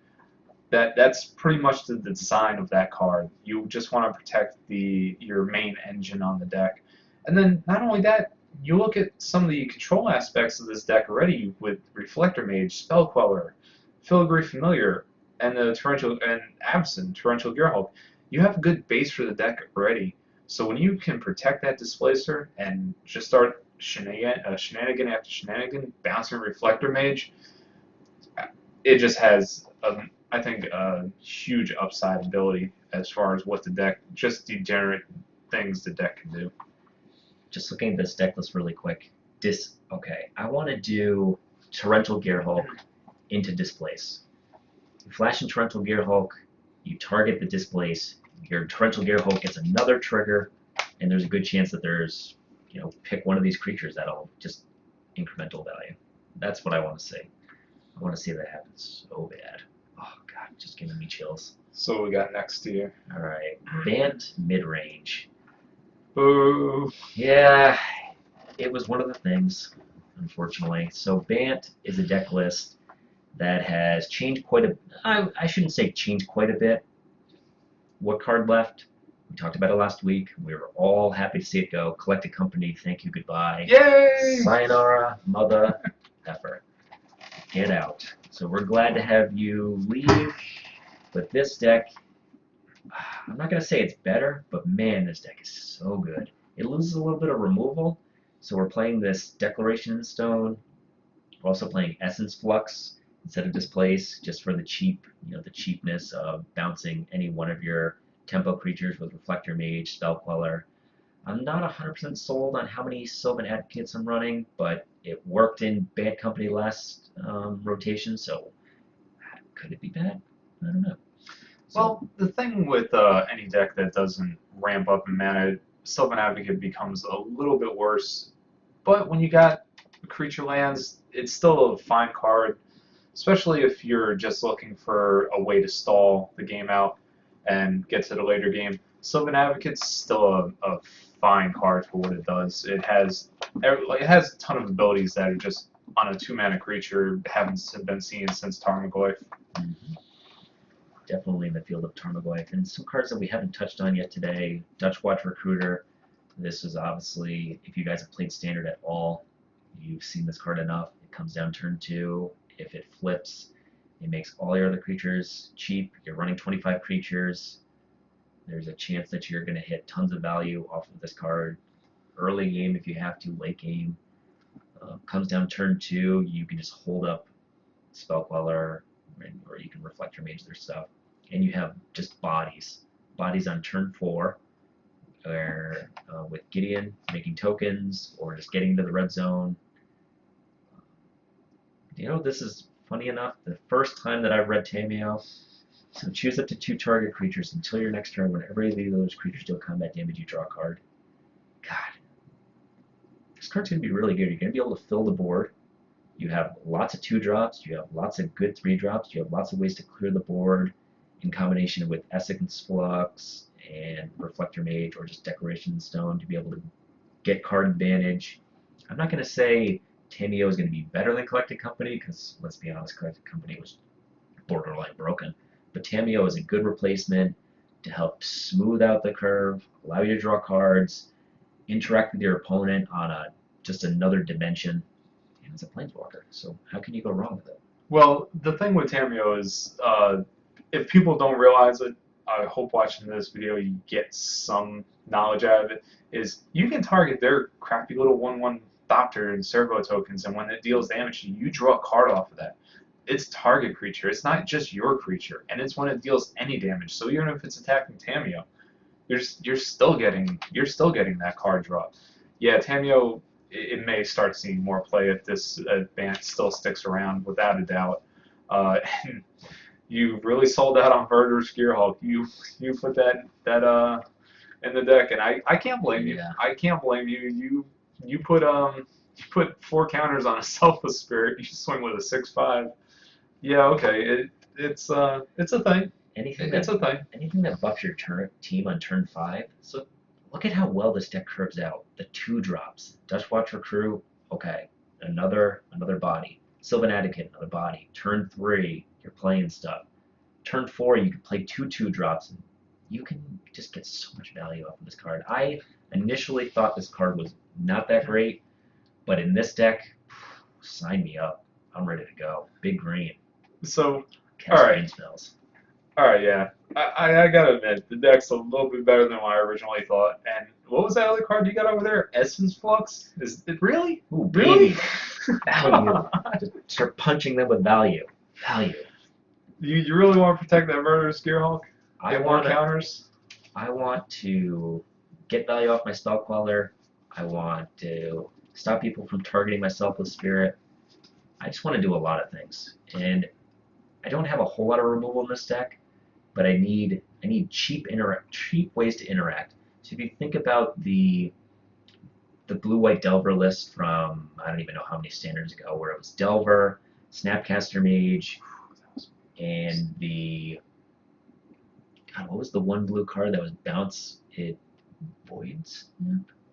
Speaker 2: that's pretty much the design of that card. You just want to protect your main engine on the deck. And then not only that, you look at some of the control aspects of this deck already with Reflector Mage, Spell Queller, Filigree Familiar, and the Torrential and Absent, Torrential Gearhulk. You have a good base for the deck already. So when you can protect that Displacer and just start shenanigan after shenanigan, bouncing Reflector Mage, it just has, I think, a huge upside ability as far as what the deck, just degenerate things the deck can do.
Speaker 1: Just looking at this deck list really quick. Okay, I want to do Torrential Gearhulk into Displace. You flash in Torrential Gearhulk, you target the Displace, your Torrential Gearhulk gets another trigger, and there's a good chance that there's, pick one of these creatures that'll just incremental value. That's what I want to see. I want to see that happen so bad. Oh god, just giving me chills.
Speaker 2: So what we got next here?
Speaker 1: Alright, Bant Midrange.
Speaker 2: Boo!
Speaker 1: Yeah, it was one of the things, unfortunately. So Bant is a deck list that has changed quite a... I shouldn't say changed quite a bit. What card left? We talked about it last week. We were all happy to see it go. Collected Company, thank you, goodbye.
Speaker 2: Yay!
Speaker 1: Sayonara, mother effer. Get out. So we're glad to have you leave. But this deck, I'm not going to say it's better, but man, this deck is so good. It loses a little bit of removal, so we're playing this Declaration in Stone. We're also playing Essence Flux instead of Displace, just for the the cheapness of bouncing any one of your tempo creatures with Reflector Mage, Spell Queller. I'm not 100% sold on how many Sylvan Advocates I'm running, but it worked in Bad Company last rotation, so could it be bad? I don't know.
Speaker 2: Well, the thing with any deck that doesn't ramp up in mana, Sylvan Advocate becomes a little bit worse. But when you got creature lands, it's still a fine card, especially if you're just looking for a way to stall the game out and get to the later game. Sylvan Advocate's still a fine card for what it does. It has a ton of abilities that are just on a 2-mana creature haven't been seen since Tarmogoyf.
Speaker 1: Mm-hmm. Definitely in the field of Tarmogoyf. And some cards that we haven't touched on yet today, Dutch Watch Recruiter. This is obviously, if you guys have played Standard at all, you've seen this card enough. It comes down turn 2. If it flips, it makes all your other creatures cheap. You're running 25 creatures. There's a chance that you're going to hit tons of value off of this card. Early game if you have to, late game. Comes down turn 2, you can just hold up Spell Queller, or you can Reflector Mage their stuff. And you have just bodies. Bodies on turn 4, where with Gideon making tokens, or just getting to the red zone. This is funny enough, the first time that I've read Tameo. So choose up to 2 target creatures until your next turn. Whenever either of those creatures deal combat damage, you draw a card. God. This card's going to be really good. You're going to be able to fill the board. You have lots of 2-drops. You have lots of good 3-drops. You have lots of ways to clear the board in combination with Essence Flux and Reflector Mage or just Declaration Stone to be able to get card advantage. I'm not going to say Tameo is going to be better than Collected Company because, let's be honest, Collected Company was borderline broken. But Tameo is a good replacement to help smooth out the curve, allow you to draw cards, interact with your opponent on just another dimension, and it's a Planeswalker. So how can you go wrong with it?
Speaker 2: Well, the thing with Tameo is, if people don't realize it, I hope watching this video you get some knowledge out of it, is you can target their crappy little 1/1 Doctor and Servo tokens, and when it deals damage to you, you draw a card off of that. It's target creature. It's not just your creature, and it's when it deals any damage. So even if it's attacking Tameo, you're still getting that card draw. Yeah, Tameo it may start seeing more play if this advance still sticks around, without a doubt. And you really sold out on Verder's Gearhulk. You put that in the deck, and I can't blame you.
Speaker 1: Yeah.
Speaker 2: I can't blame you. You put 4 counters on a Selfless Spirit. You swing with a 6/5. Yeah, okay. It's a thing.
Speaker 1: Anything
Speaker 2: It's a thing.
Speaker 1: anything that buffs your team on turn 5. So look at how well this deck curves out. The 2-drops. Dutch Watcher Crew, okay. Another body. Sylvan Etiquette, another body. Turn 3, you're playing stuff. Turn 4, you can play 2-2-drops, and you can just get so much value off of this card. I initially thought this card was not that great, but in this deck, sign me up. I'm ready to go. Big green.
Speaker 2: So,
Speaker 1: Cast
Speaker 2: all right.
Speaker 1: green spells.
Speaker 2: all right, yeah. I gotta admit, the deck's a little bit better than what I originally thought. And what was that other card you got over there? Essence Flux? Is it really?
Speaker 1: Ooh,
Speaker 2: Really?
Speaker 1: baby. Value. Just start punching them with value. Value.
Speaker 2: You really want to protect that Verder's Gearhulk?
Speaker 1: I
Speaker 2: Get more
Speaker 1: want
Speaker 2: counters?
Speaker 1: I want to get value off my spell queller. I want to stop people from targeting my Selfless Spirit. I just want to do a lot of things, and I don't have a whole lot of removal in this deck, but I need cheap ways to interact. So if you think about the blue-white Delver list from I don't even know how many standards ago, where it was Delver, Snapcaster Mage, and what was the one blue card that was bounce? It voids.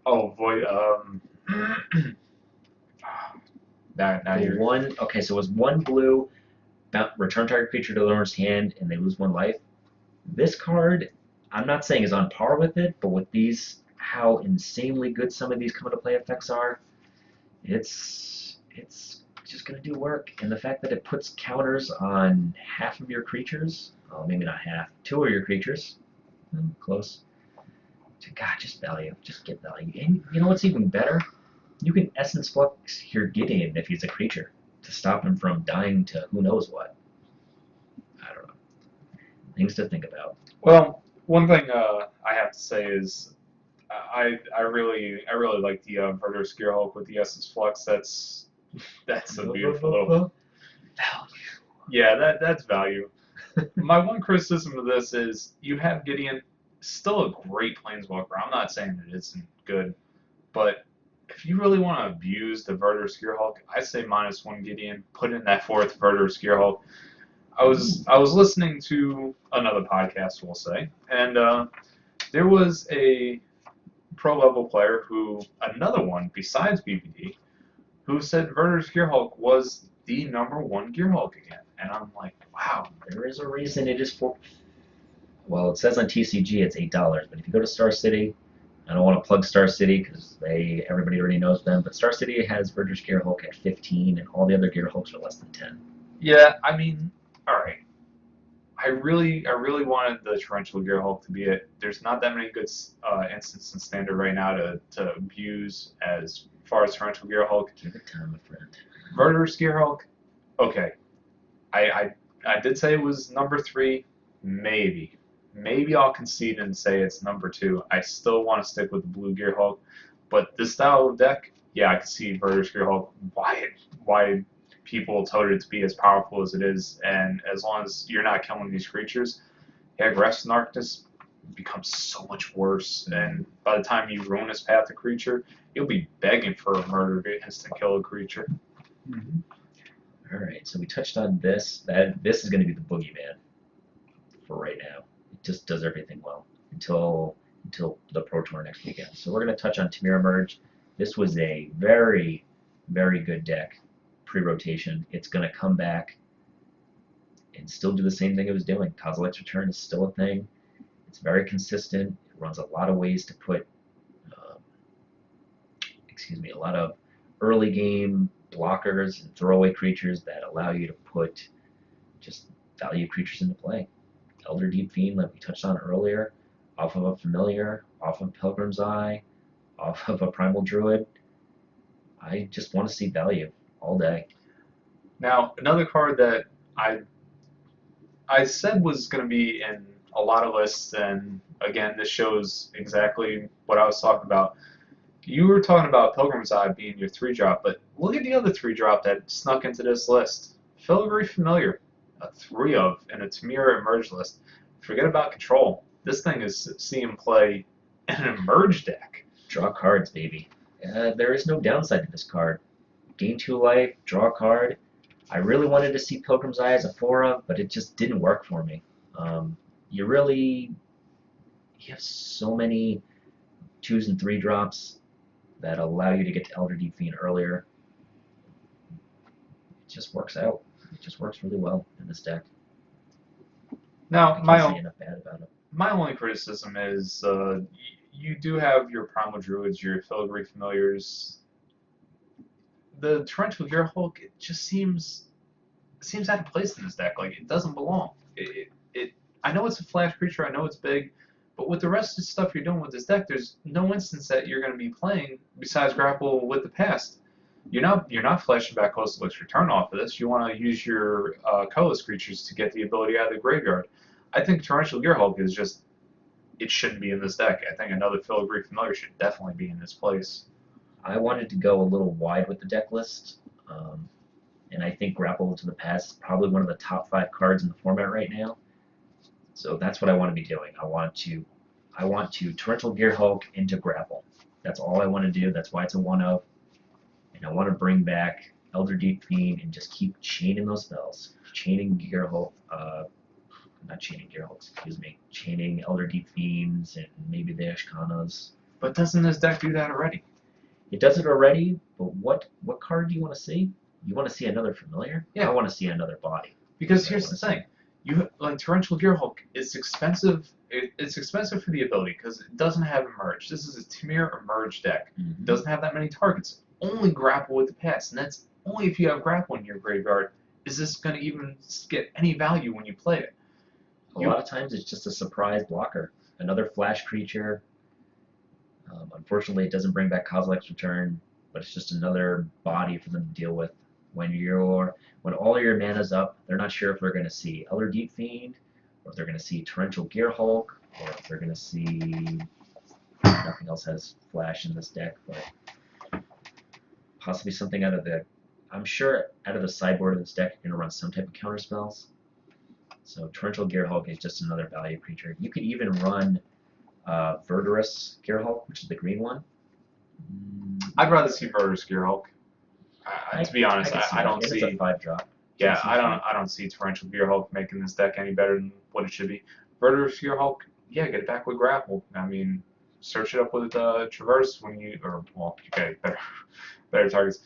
Speaker 2: Oh, Void. Now you're.
Speaker 1: Okay, so it was one blue, return target creature to the owner's hand, and they lose 1 life. This card, I'm not saying is on par with it, but with these, how insanely good some of these come into play effects are, it's just gonna do work. And the fact that it puts counters on half of your creatures, well, maybe not half, 2 of your creatures, close. God, just value, just get value. And you know what's even better? You can Essence Flux your Gideon if he's a creature to stop him from dying to who knows what. I don't know. Things to think about.
Speaker 2: Well, one thing I have to say is I really like the Verder's Gearhulk with the Essence Flux. That's a beautiful little.
Speaker 1: Value.
Speaker 2: Yeah, that's value. My one criticism of this is you have Gideon, still a great Planeswalker. I'm not saying that it isn't good, but if you really want to abuse the Verder's Gearhulk, I say -1 Gideon, put in that 4th Verder's Gearhulk. I was listening to another podcast, we'll say, and there was a pro level player another one besides BBD, who said Verder's Gearhulk was the #1 Gearhulk again, and I'm like, wow.
Speaker 1: There is a reason it is well, it says on TCG it's $8, but if you go to Star City, I don't want to plug Star City because everybody already knows them, but Star City has Verder's Gearhulk at 15, and all the other Gearhulks are less than 10.
Speaker 2: Yeah, I mean, all right. I really wanted the Torrential Gearhulk to be it. There's not that many good instances in Standard right now to abuse as far as Torrential Gearhulk.
Speaker 1: Give it time, my friend.
Speaker 2: Verder's Gearhulk, okay. I did say it was #3, maybe. Maybe I'll concede and say it's #2. I still want to stick with the blue Gearhulk, but this style of deck, yeah, I can see Verder's Gearhulk. Why people told it to be as powerful as it is, and as long as you're not killing these creatures, yeah, Grasp Narctis becomes so much worse, and by the time you ruin his path to creature, you'll be begging for a murder to instant kill a creature.
Speaker 1: Mm-hmm. All right, so we touched on this. This is going to be the boogeyman for right now. It just does everything well until the Pro Tour next weekend. So we're going to touch on Temira Merge. This was a very, very good deck pre-rotation. It's going to come back and still do the same thing it was doing. Kozilek's Return is still a thing. It's very consistent. It runs a lot of ways to put, a lot of early game blockers and throwaway creatures that allow you to put just value creatures into play. Elder Deep Fiend, like we touched on earlier, off of a Familiar, off of Pilgrim's Eye, off of a Primal Druid. I just want to see value all day.
Speaker 2: Now, another card that I said was going to be in a lot of lists, and again, this shows exactly what I was talking about. You were talking about Pilgrim's Eye being your 3-drop, but look at the other 3-drop that snuck into this list. Filigree Familiar, a 3 of, in a Tamira Emerge list. Forget about Control. This thing is seeing play in an Emerge deck.
Speaker 1: Draw cards, baby. There is no downside to this card. Gain 2 life, draw a card. I really wanted to see Pilgrim's Eye as a 4 of, but it just didn't work for me. You have so many 2s and 3 drops that allow you to get to Elder Deep Fiend earlier. It just works out. It just works really well in this deck.
Speaker 2: Now,
Speaker 1: I can't say enough bad about it.
Speaker 2: My only criticism is you do have your Primal Druids, your Filigree Familiars. The Torrential Gearhulk, it just seems out of place in this deck. Like, it doesn't belong. I know it's a flash creature, I know it's big, but with the rest of the stuff you're doing with this deck, there's no instance that you're going to be playing besides Grapple with the Past. You're not flashing back Coastal Return off of this. You want to use your colorless creatures to get the ability out of the graveyard. I think Torrential Gearhulk is just, it shouldn't be in this deck. I think another Filigree Familiar should definitely be in this place.
Speaker 1: I wanted to go a little wide with the deck list, and I think Grapple to the Past is probably one of the top 5 cards in the format right now. So that's what I want to be doing. I want to Torrential Gearhulk into Grapple. That's all I want to do. That's why it's a 1 of. And I want to bring back Elder Deep Fiend and just keep chaining those spells. Chaining Gearhulk, not chaining Gearhulk, excuse me. Chaining Elder Deep Fiends and maybe the Ashkanas.
Speaker 2: But doesn't this deck do that already?
Speaker 1: It does it already, but what card do you want to see? You want to see another familiar?
Speaker 2: Yeah.
Speaker 1: I want to see another body.
Speaker 2: Because here's the thing. Torrential Gearhulk is expensive. It's expensive for the ability because it doesn't have Emerge. This is a Tamir Emerge deck. It doesn't have that many targets. Only Grapple with the Past, and that's only if you have Grapple in your graveyard. Is this going to even get any value when you play it?
Speaker 1: A lot of times it's just a surprise blocker. Another flash creature. Unfortunately, it doesn't bring back Kozilek's Return, but it's just another body for them to deal with. When all your mana's up, they're not sure if they're going to see Elder Deep Fiend, or if they're going to see Torrential Gearhulk, or if they're going to see nothing else has flash in this deck, but possibly something out of the. I'm sure out of the sideboard of this deck, you're going to run some type of counter spells. So Torrential Gearhulk is just another value creature. You could even run Verdurous Gearhulk, which is the green one.
Speaker 2: I'd rather see Verdurous Gearhulk. To be honest, I don't see.
Speaker 1: It's a 5-drop.
Speaker 2: Yeah, I don't see Torrential Gearhulk making this deck any better than what it should be. Verdurous Gearhulk, yeah, get it back with Grapple. I mean, search it up with Traverse when you, okay, better targets.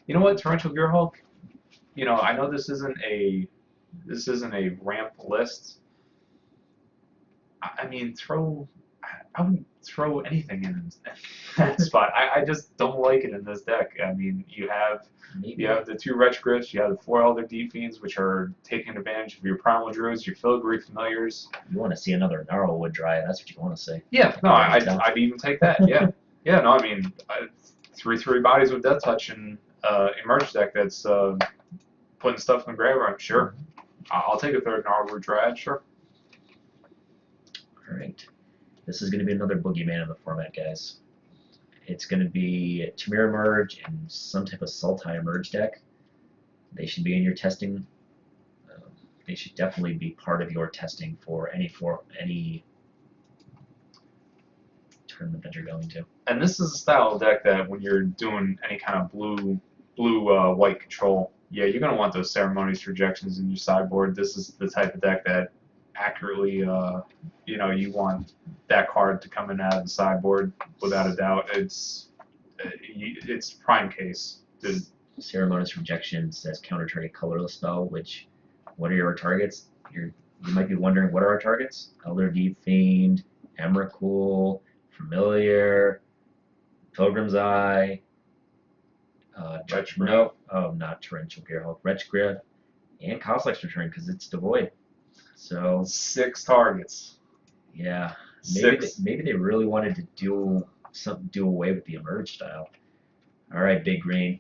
Speaker 2: You know what, Torrential Gearhulk? You know, I know this isn't a ramp list. I mean, I would throw anything in that spot. I just don't like it in this deck. I mean, you have the 2 Wretch Griffs, you have the 4 Elder Deep Fiends, which are taking advantage of your Primal Druids, your Filigree Familiars.
Speaker 1: You want to see another Gnarlwood Dryad, that's what you want to see.
Speaker 2: Yeah, no, I'd even take that, yeah. Yeah, no, I mean, 3/3 bodies with Death Touch and Emerge deck that's putting stuff in the graveyard, sure. I'll take a 3rd Gnarlwood Dryad, sure.
Speaker 1: Alright. This is going to be another boogeyman in the format, guys. It's going to be Tamir Emerge and some type of Sultai Emerge deck. They should be in your testing. They should definitely be part of your testing for any tournament that you're going to.
Speaker 2: And this is a style of deck that when you're doing any kind of blue-white control, yeah, you're going to want those Ceremonious Rejections in your sideboard. This is the type of deck that accurately, you want that card to come in out of the sideboard without a doubt. It's prime case.
Speaker 1: Ceremonious Rejection says counter target colorless spell, which, what are your targets? You might be wondering, what are our targets? Elder Deep Fiend, Emrakul, Familiar, Pilgrim's Eye, not Torrential Gearhulk, Wretch Griff, and Kozilek's Return, because it's devoid. So
Speaker 2: 6 targets.
Speaker 1: Yeah, maybe they really wanted to do away with the Emerge style. All right, Big Green.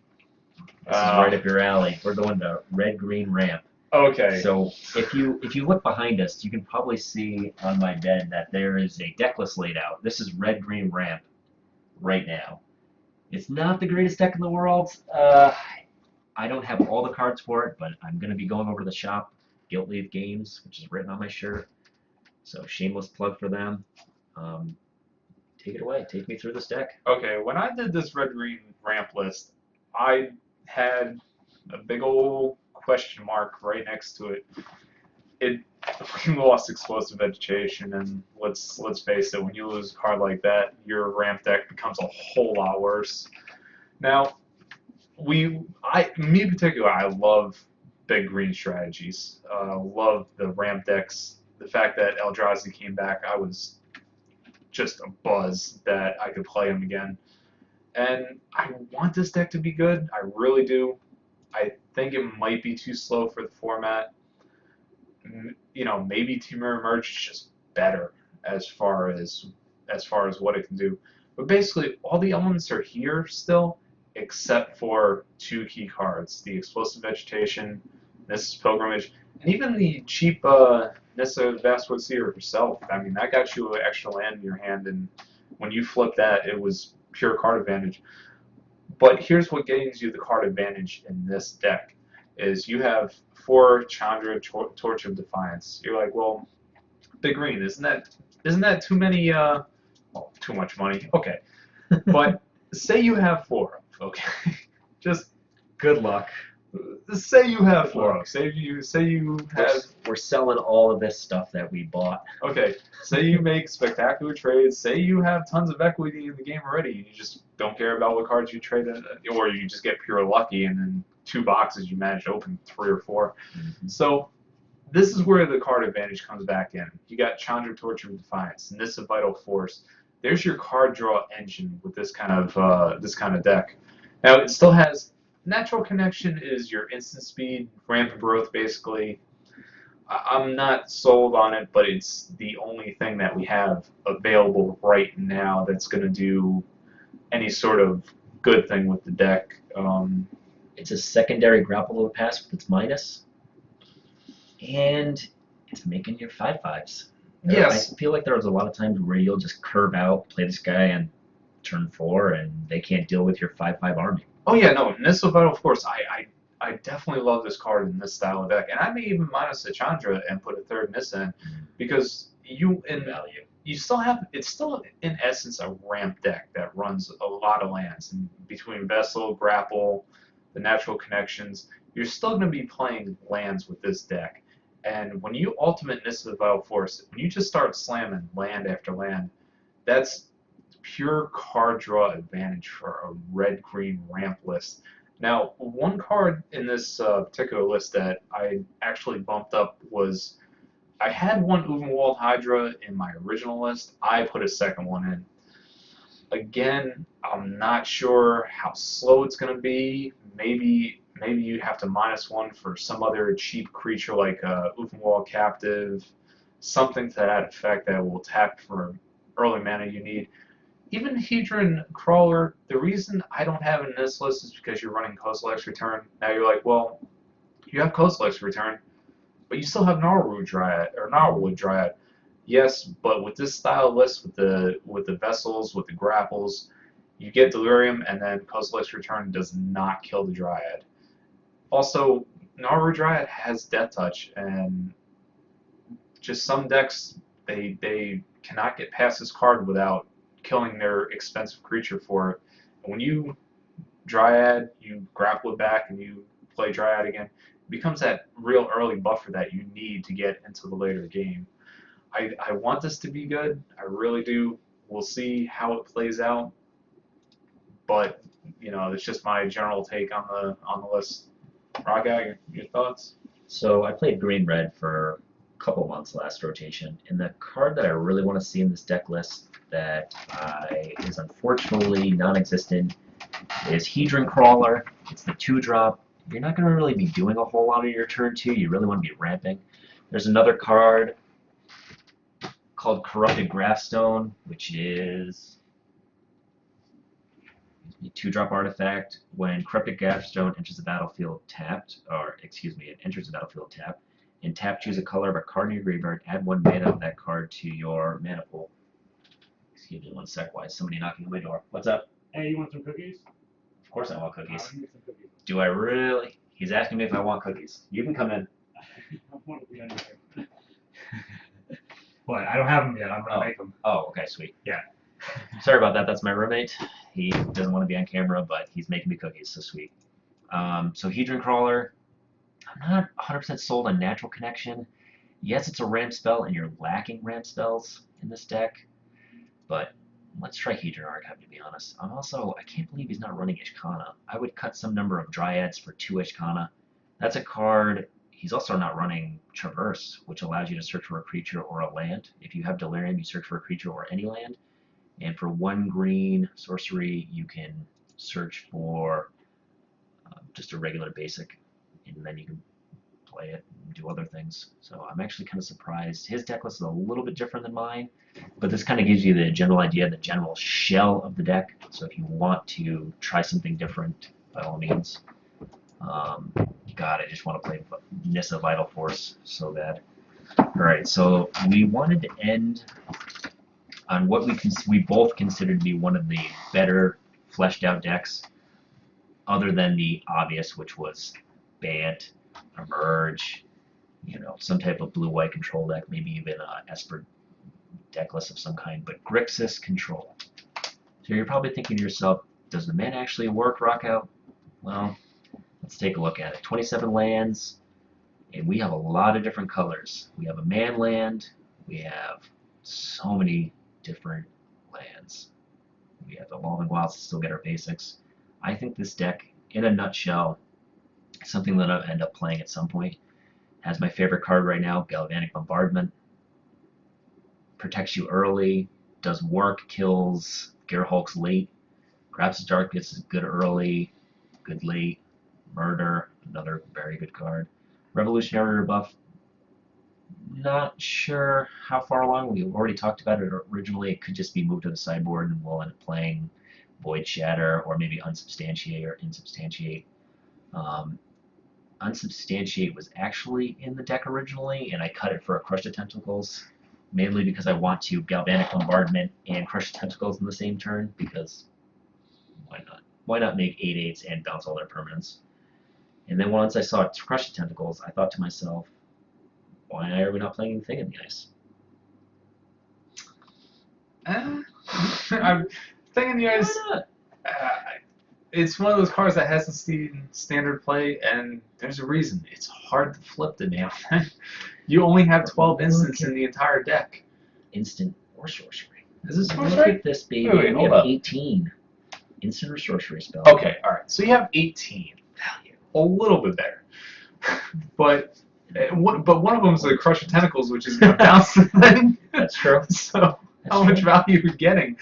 Speaker 1: This is right up your alley. We're going to red-green ramp.
Speaker 2: Okay.
Speaker 1: So if you look behind us, you can probably see on my bed that there is a deck list laid out. This is red-green ramp right now. It's not the greatest deck in the world. I don't have all the cards for it, but I'm going to be going over to the shop, Guilt Leaf Games, which is written on my shirt. So shameless plug for them. Um, Take it away. Take me through this deck.
Speaker 2: Okay, when I did this red-green ramp list, I had a big old question mark right next to it. It we lost explosive vegetation, and let's face it, when you lose a card like that, your ramp deck becomes a whole lot worse. Now, me in particular, I love big green strategies. Love the ramp decks. The fact that Eldrazi came back, I was just a buzz that I could play him again. And I want this deck to be good. I really do. I think it might be too slow for the format. You know, maybe Temur Emerge is just better as far as what it can do. But basically, all the elements are here still, except for two key cards: the Explosive Vegetation, Nissa's Pilgrimage, and even the cheap Nissa Vastwood Seer herself. I mean, that got you an extra land in your hand, and when you flip that, it was pure card advantage. But here's what gains you the card advantage in this deck: is you have 4 Chandra Torch of Defiance. You're like, well, big green, isn't that too many? Well, too much money. Okay, but say you have 4 of, okay, just
Speaker 1: Good luck.
Speaker 2: say you have 4 of. Say you have.
Speaker 1: We're selling all of this stuff that we bought.
Speaker 2: Okay, say you make spectacular trades. Say you have tons of equity in the game already, and you just don't care about what cards you trade, or you just get pure lucky, and in 2 boxes you manage to open 3 or 4.
Speaker 1: Mm-hmm.
Speaker 2: So this is where the card advantage comes back in. You got Chandra Torch of Defiance, Nissa Vital Force. There's your card draw engine with this kind of deck. Now it still has Natural Connection is your instant speed, rampant growth basically. I'm not sold on it, but it's the only thing that we have available right now that's going to do any sort of good thing with the deck.
Speaker 1: It's a secondary grapple load pass with its minus, and it's making your 5/5s.
Speaker 2: Yes.
Speaker 1: I feel like there was a lot of times where you'll just curve out, play this guy, and turn 4, and they can't deal with your 5/5 army.
Speaker 2: Oh yeah, no, Nissa Vital Force. I definitely love this card in this style of deck, and I may even minus the Chandra and put a 3rd Nissa in, because
Speaker 1: Value.
Speaker 2: you still have, it's still in essence a ramp deck that runs a lot of lands, and between Vessel, Grapple, the Natural Connections, you're still going to be playing lands with this deck. And when you ultimate Nissa Vital Force, when you just start slamming land after land, that's pure card draw advantage for a red-green ramp list. Now, one card in this particular list that I actually bumped up was, I had one Uvenwald Hydra in my original list. I put a second one in. Again, I'm not sure how slow it's going to be. Maybe you have to -1 for some other cheap creature like Uvenwald Captive, something to that effect that will tap for early mana you need. Even Hedron Crawler, the reason I don't have it in this list is because you're running Coastal X Return. Now you're like, well, you have Coastal X Return, but you still have Gnarlroot Dryad or Gnarlwood Dryad. Yes, but with this style list, with the vessels, with the grapples, you get Delirium, and then Coastal X Return does not kill the Dryad. Also, Gnarlroot Dryad has Death Touch, and just some decks they cannot get past this card without killing their expensive creature for it. And when you Dryad, you grapple it back, and you play Dryad again, it becomes that real early buffer that you need to get into the later game. I want this to be good. I really do. We'll see how it plays out. But you know, it's just my general take on the list. Raga, your thoughts?
Speaker 1: So I played green-red for a couple months last rotation, and the card that I really want to see in this deck list that is unfortunately non-existent is Hedron Crawler. It's the 2-drop. You're not going to really be doing a whole lot on your turn 2. You really want to be ramping. There's another card called Corrupted Graphstone, which is a 2-drop artifact. When Corrupted Graphstone enters the battlefield tapped, or excuse me, it enters the battlefield tapped, and tap, choose a color of a card in your graveyard, add 1 mana of that card to your mana pool. Excuse me one sec, why is somebody knocking on my door? What's up?
Speaker 3: Hey, you want some cookies?
Speaker 1: Of course I want cookies.
Speaker 3: Give me some cookies.
Speaker 1: Do I really? He's asking me if I want cookies. You can come in.
Speaker 3: I want to be on here. But I don't have them yet. I'm gonna make them.
Speaker 1: Oh, okay, sweet.
Speaker 3: Yeah.
Speaker 1: Sorry about that. That's my roommate. He doesn't want to be on camera, but he's making me cookies, so sweet. So Hedron Crawler, I'm not 100% sold on Natural Connection. Yes, it's a ramp spell, and you're lacking ramp spells in this deck, but let's try Hedron Archive, to be honest. I can't believe he's not running Ishkana. I would cut some number of Dryads for 2 Ishkana. That's a card. He's also not running Traverse, which allows you to search for a creature or a land. If you have Delirium, you search for a creature or any land. And for 1 green sorcery, you can search for just a regular basic, and then you can play it and do other things. So I'm actually kind of surprised. His deck list is a little bit different than mine, but this kind of gives you the general idea, the general shell of the deck. So if you want to try something different, by all means. God, I just want to play Nissa Vital Force so bad. Alright, so we wanted to end on what we both considered to be one of the better fleshed out decks, other than the obvious, which was Bant, Emerge, some type of blue-white control deck, maybe even a Esper deck list of some kind, but Grixis control. So you're probably thinking to yourself, does the mana actually work, Rockout? Well, let's take a look at it. 27 lands, and we have a lot of different colors. We have a man land, we have so many different lands. We have Evolving Wilds to still get our basics. I think this deck, in a nutshell, is something that I'll end up playing at some point. Has my favorite card right now, Galvanic Bombardment. Protects you early, does work, kills Gearhulks late. Grabs Darkness is good early, good late. Murder, another very good card. Revolutionary Rebuff, not sure how far along. We already talked about it originally. It could just be moved to the sideboard and we'll end up playing Void Shatter or maybe Unsubstantiate or Insubstantiate. Unsubstantiate was actually in the deck originally, and I cut it for a Crush the Tentacles, mainly because I want to Galvanic Bombardment and Crush the Tentacles in the same turn, because why not? Why not make 8/8s and bounce all their permanents? And then once I saw Crush the Tentacles, I thought to myself, why are we not playing Thing in the Ice?
Speaker 2: I'm Thing in the Ice. It's one of those cards that hasn't seen standard play, and there's a reason. It's hard to flip the damn thing. You only have 12 instants in the entire deck.
Speaker 1: Instant or sorcery.
Speaker 2: Is this
Speaker 1: Look
Speaker 2: sorcery?
Speaker 1: at this, baby.
Speaker 2: Wait,
Speaker 1: we
Speaker 2: hold
Speaker 1: have
Speaker 2: up.
Speaker 1: 18 instant or sorcery spells.
Speaker 2: Okay, alright. So you have 18.
Speaker 1: Value.
Speaker 2: A little bit better. But one of them is the Crush of Tentacles, which is going to bounce the thing.
Speaker 1: That's true.
Speaker 2: So how much value are you getting?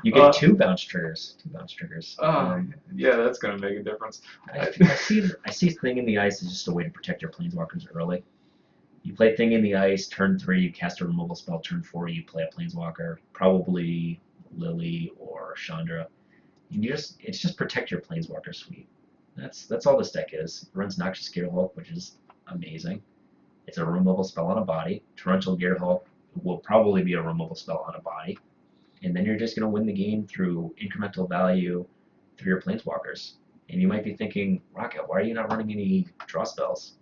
Speaker 1: You get 2 bounce triggers. 2 bounce triggers.
Speaker 2: Yeah, that's going to make a difference.
Speaker 1: I see Thing in the Ice as just a way to protect your planeswalkers early. You play Thing in the Ice, turn 3, you cast a removal spell, turn 4, you play a planeswalker, probably Lily or Chandra. And it's just protect your planeswalker suite. That's all this deck is. It runs Noxious Gearhulk, which is amazing. It's a removal spell on a body. Torrential Gearhulk will probably be a removal spell on a body. And then you're just going to win the game through incremental value through your planeswalkers. And you might be thinking, Rocket, why are you not running any draw spells?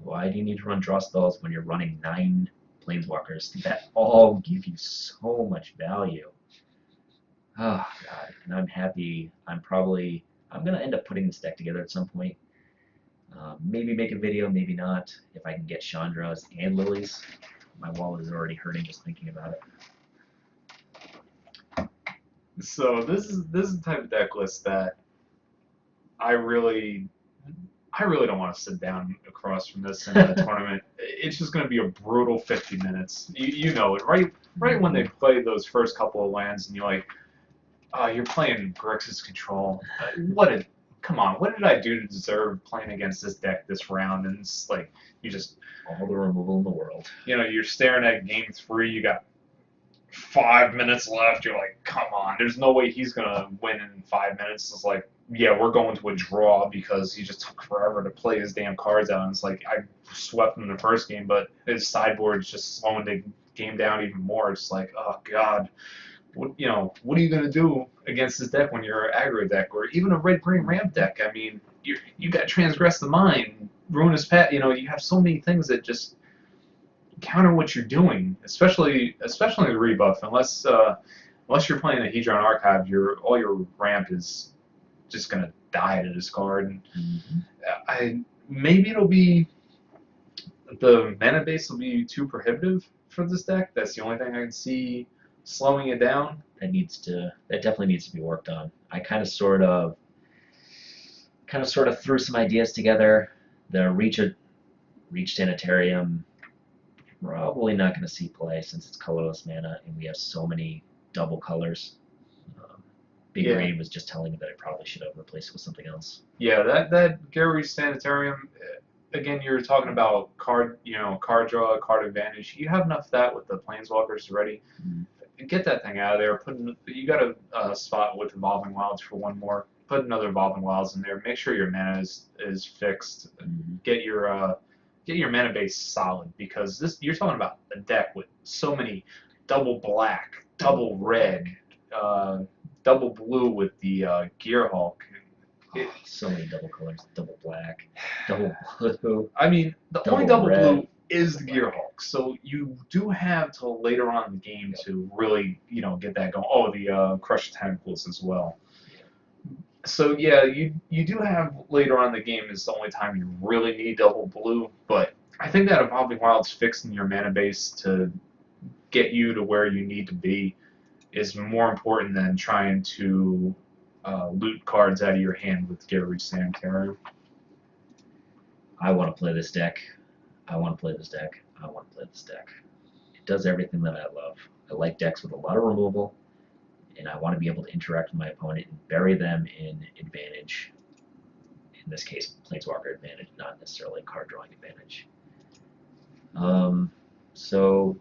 Speaker 1: Why do you need to run draw spells when you're running 9 planeswalkers that all give you so much value? Oh, God. And I'm happy. I'm going to end up putting this deck together at some point. Maybe make a video, maybe not, if I can get Chandra's and Lily's. My wallet is already hurting just thinking about it.
Speaker 2: So this is the type of deck list that I really don't want to sit down across from this in a tournament. It's just going to be a brutal 50 minutes. You know it. Right when they play those first couple of lands and you're like, oh, you're playing Grixis Control. Come on, what did I do to deserve playing against this deck this round? And it's like, you just...
Speaker 1: All the removal in the world.
Speaker 2: You're staring at game 3, you got 5 minutes left, you're like, come on, there's no way he's going to win in 5 minutes. It's like, yeah, we're going to a draw because he just took forever to play his damn cards out. And it's like, I swept him in the first game, but his sideboard's just slowing the game down even more. It's like, oh, God. what are you gonna do against this deck when you're an aggro deck or even a red-green ramp deck? I mean, you got Transgress the Mind, Ruinous Path. You have so many things that just counter what you're doing, especially the rebuff. Unless you're playing a Hedron Archive, all your ramp is just gonna die to discard. And maybe it'll be the mana base will be too prohibitive for this deck. That's the only thing I can see slowing it down.
Speaker 1: That definitely needs to be worked on. I kind of sort of threw some ideas together. The Reach Sanitarium probably not going to see play since it's colorless mana and we have so many double colors. Big Green was just telling me that I probably should have replaced it with something else.
Speaker 2: Yeah, that Gary Sanitarium. Again, you're talking about card draw, card advantage. You have enough of that with the Planeswalkers already. Get that thing out of there. You got a spot with Evolving Wilds for one more. Put another Evolving Wilds in there. Make sure your mana is fixed. Get your mana base solid because you're talking about a deck with so many double black, double red, double blue with the Gearhulk.
Speaker 1: So many double colors, double black, double blue.
Speaker 2: I mean, the only
Speaker 1: double
Speaker 2: double
Speaker 1: red,
Speaker 2: blue is the Gearhulk, so you do have till later on in the game to really, get that going. Oh, the Crush Tentacles as well. So yeah, you do have later on in the game is the only time you really need double blue, but I think that Evolving Wilds fixing your mana base to get you to where you need to be is more important than trying to loot cards out of your hand with Gary Sanitarium.
Speaker 1: I want to play this deck. I want to play this deck. I want to play this deck. It does everything that I love. I like decks with a lot of removal, and I want to be able to interact with my opponent and bury them in advantage. In this case, Planeswalker advantage, not necessarily card drawing advantage. So,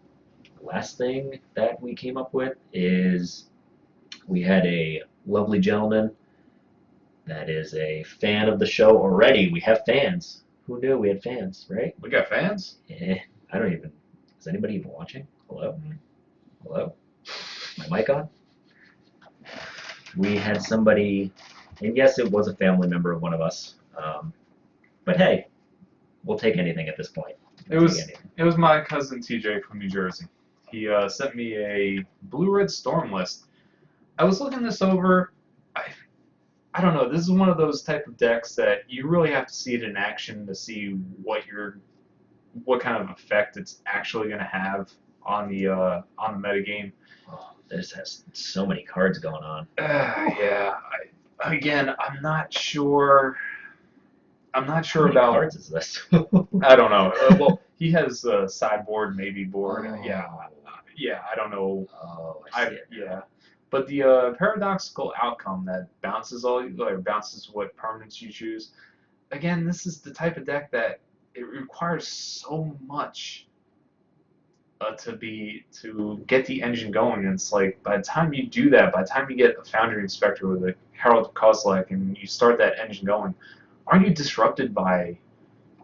Speaker 1: the last thing that we came up with is we had a lovely gentleman that is a fan of the show already. We have fans. Who knew we had fans, right?
Speaker 2: We got fans?
Speaker 1: I don't even. Is anybody even watching? Hello? Hello? My mic on? We had somebody, and yes, it was a family member of one of us. But hey, we'll take anything at this point.
Speaker 2: It was my cousin TJ from New Jersey. He sent me a blue-red storm list. I was looking this over. I don't know. This is one of those type of decks that you really have to see it in action to see what kind of effect it's actually going to have on the metagame.
Speaker 1: Oh, this has so many cards going on.
Speaker 2: Yeah. Again, I'm not sure. I'm not sure
Speaker 1: How many
Speaker 2: about
Speaker 1: cards is this?
Speaker 2: I don't know. Well, he has a sideboard, maybe board.
Speaker 1: Oh.
Speaker 2: Yeah. I don't know.
Speaker 1: Oh, I see it.
Speaker 2: Yeah. But the paradoxical outcome that bounces what permanents you choose. Again, this is the type of deck that it requires so much to get the engine going. And it's like by the time you do that, by the time you get a Foundry Inspector with a Herald of Kozilek and you start that engine going, aren't you disrupted by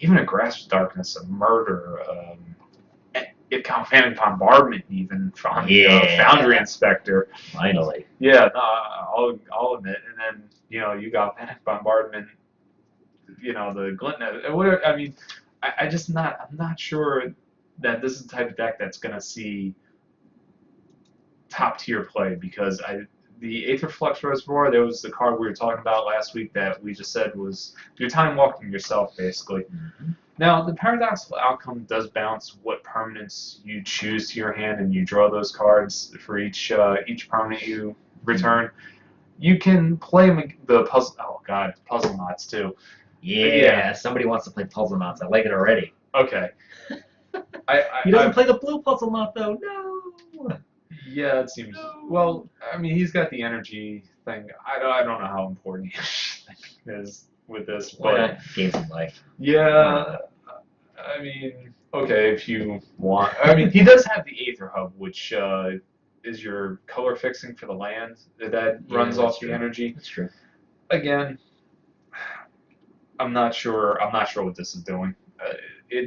Speaker 2: even a Grasp of Darkness, a Murder, Galvanic Bombardment, even from the Foundry Inspector?
Speaker 1: Finally.
Speaker 2: Yeah, I'll admit. And then you got Galvanic Bombardment, the Glintnet, whatever. I mean, I'm not sure that this is the type of deck that's gonna see top tier play because the Aetherflux Reservoir, there was the card we were talking about last week that we just said was you're time walking yourself, basically.
Speaker 1: Mm-hmm.
Speaker 2: Now, the paradoxical outcome does bounce what permanents you choose to your hand, and you draw those cards for each permanent you return. You can play the puzzle. Oh God, Puzzle Knots too.
Speaker 1: Yeah, somebody wants to play Puzzle Knots. I like it already.
Speaker 2: Okay.
Speaker 1: He doesn't play the blue Puzzle Knot though. No.
Speaker 2: Yeah, it seems. Well, I mean, he's got the energy thing. I don't know how important he is with this, but
Speaker 1: gains in life.
Speaker 2: Yeah, I mean, okay, if you want. I mean, he does have the Aether Hub, which is your color fixing for the land that runs off the energy.
Speaker 1: That's true.
Speaker 2: Again, I'm not sure what this is doing. You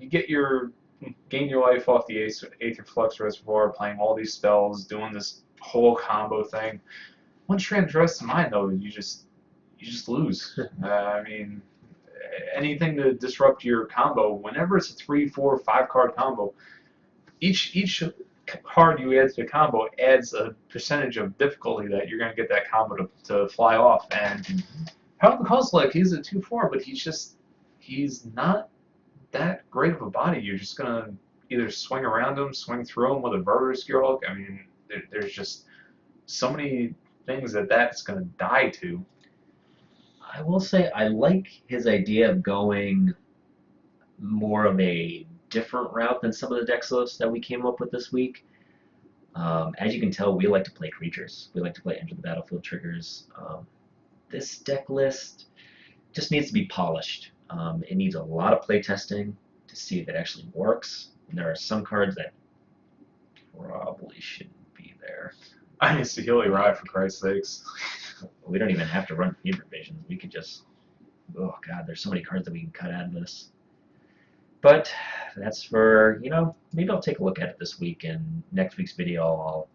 Speaker 2: get your gain your life off the Aether Flux Reservoir, playing all these spells, doing this whole combo thing. Once you're in Dress to Mind, though, you just lose. I mean, anything to disrupt your combo, whenever it's a 3, 4, 5 card combo, each card you add to the combo adds a percentage of difficulty that you're going to get that combo to fly off. And Harold Kozilek, he's a 2/4, but he's not that great of a body. You're just going to either swing around him, swing through him with a Verder's Gear Hook. I mean, there's just so many things that's going to die to.
Speaker 1: I will say I like his idea of going more of a different route than some of the deck lists that we came up with this week. As you can tell, we like to play creatures. We like to play Enter the Battlefield triggers. This deck list just needs to be polished. It needs a lot of play testing to see if it actually works. And there are some cards that probably shouldn't be there.
Speaker 2: I need Saheeli Rai, for Christ's sakes.
Speaker 1: We don't even have to run Fever Invasions. We could just... Oh, God, there's so many cards that we can cut out of this. But that's for, maybe I'll take a look at it this week, and next week's video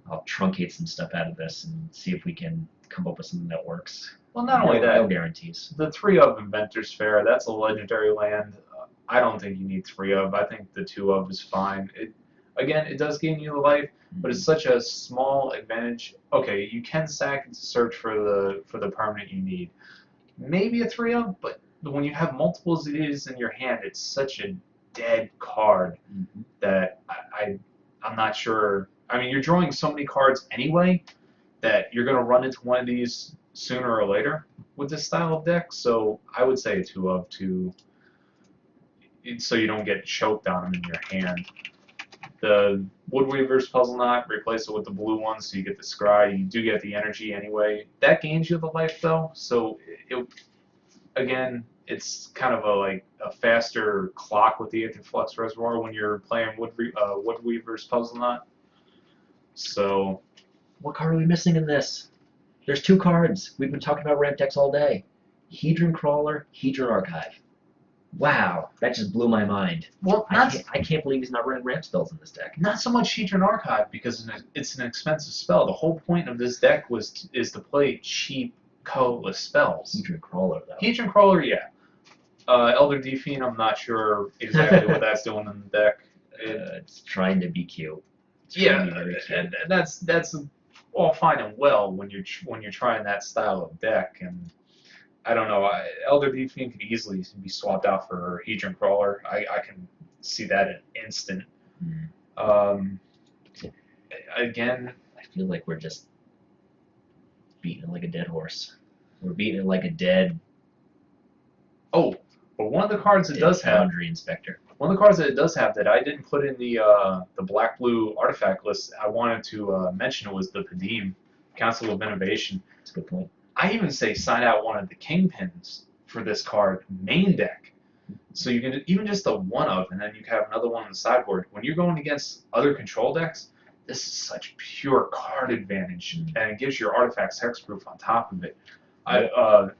Speaker 1: I'll truncate some stuff out of this and see if we can come up with something that works.
Speaker 2: Well, not only that,
Speaker 1: no guarantees.
Speaker 2: The 3 of Inventor's Fair, that's a legendary land. I don't think you need 3 of. I think the 2 of is fine. Again, it does gain you the life, but it's such a small advantage. Okay, you can sack it to search for the permanent you need. Maybe a 3 of, but when you have multiples of these in your hand, it's such a dead card that I'm not sure. I mean, you're drawing so many cards anyway that you're going to run into one of these sooner or later with this style of deck. So I would say a 2 of so you don't get choked on them in your hand. The Woodweaver's Puzzle Knot, replace it with the blue one so you get the Scry. You do get the energy anyway. That gains you the life though, so again, it's kind of a faster clock with the Aether Flux Reservoir when you're playing Woodweaver's Puzzle Knot. So,
Speaker 1: what card are we missing in this? There's 2 cards. We've been talking about ramp decks all day. Hedron Crawler, Hedron Archive. Wow, that just blew my mind.
Speaker 2: Well,
Speaker 1: I can't believe he's not running ramp spells in this deck.
Speaker 2: Not so much Hedron Archive because it's an expensive spell. The whole point of this deck is to play cheap, colorless spells.
Speaker 1: Hedron Crawler, though.
Speaker 2: Hedron Crawler, yeah. Elder Defiant, I'm not sure exactly what that's doing in the deck.
Speaker 1: It's trying to be cute.
Speaker 2: Yeah, and that's all fine and well when you're trying that style of deck, and I don't know. Elder Defiant could easily be swapped out for Hedron Crawler. I can see that in an instant. Again,
Speaker 1: I feel like we're just beating it like a dead horse. We're beating it like a dead.
Speaker 2: Oh, but one of the cards it does have.
Speaker 1: Boundary Inspector.
Speaker 2: One of the cards that it does have that I didn't put in the black-blue artifact list, I wanted to mention it was the Padim, Council of Innovation.
Speaker 1: That's a good point.
Speaker 2: I even say sign out one of the Kingpins for this card main deck. So you can even just a 1 of, and then you can have another one on the sideboard. When you're going against other control decks, this is such pure card advantage, and it gives your artifacts hexproof on top of it.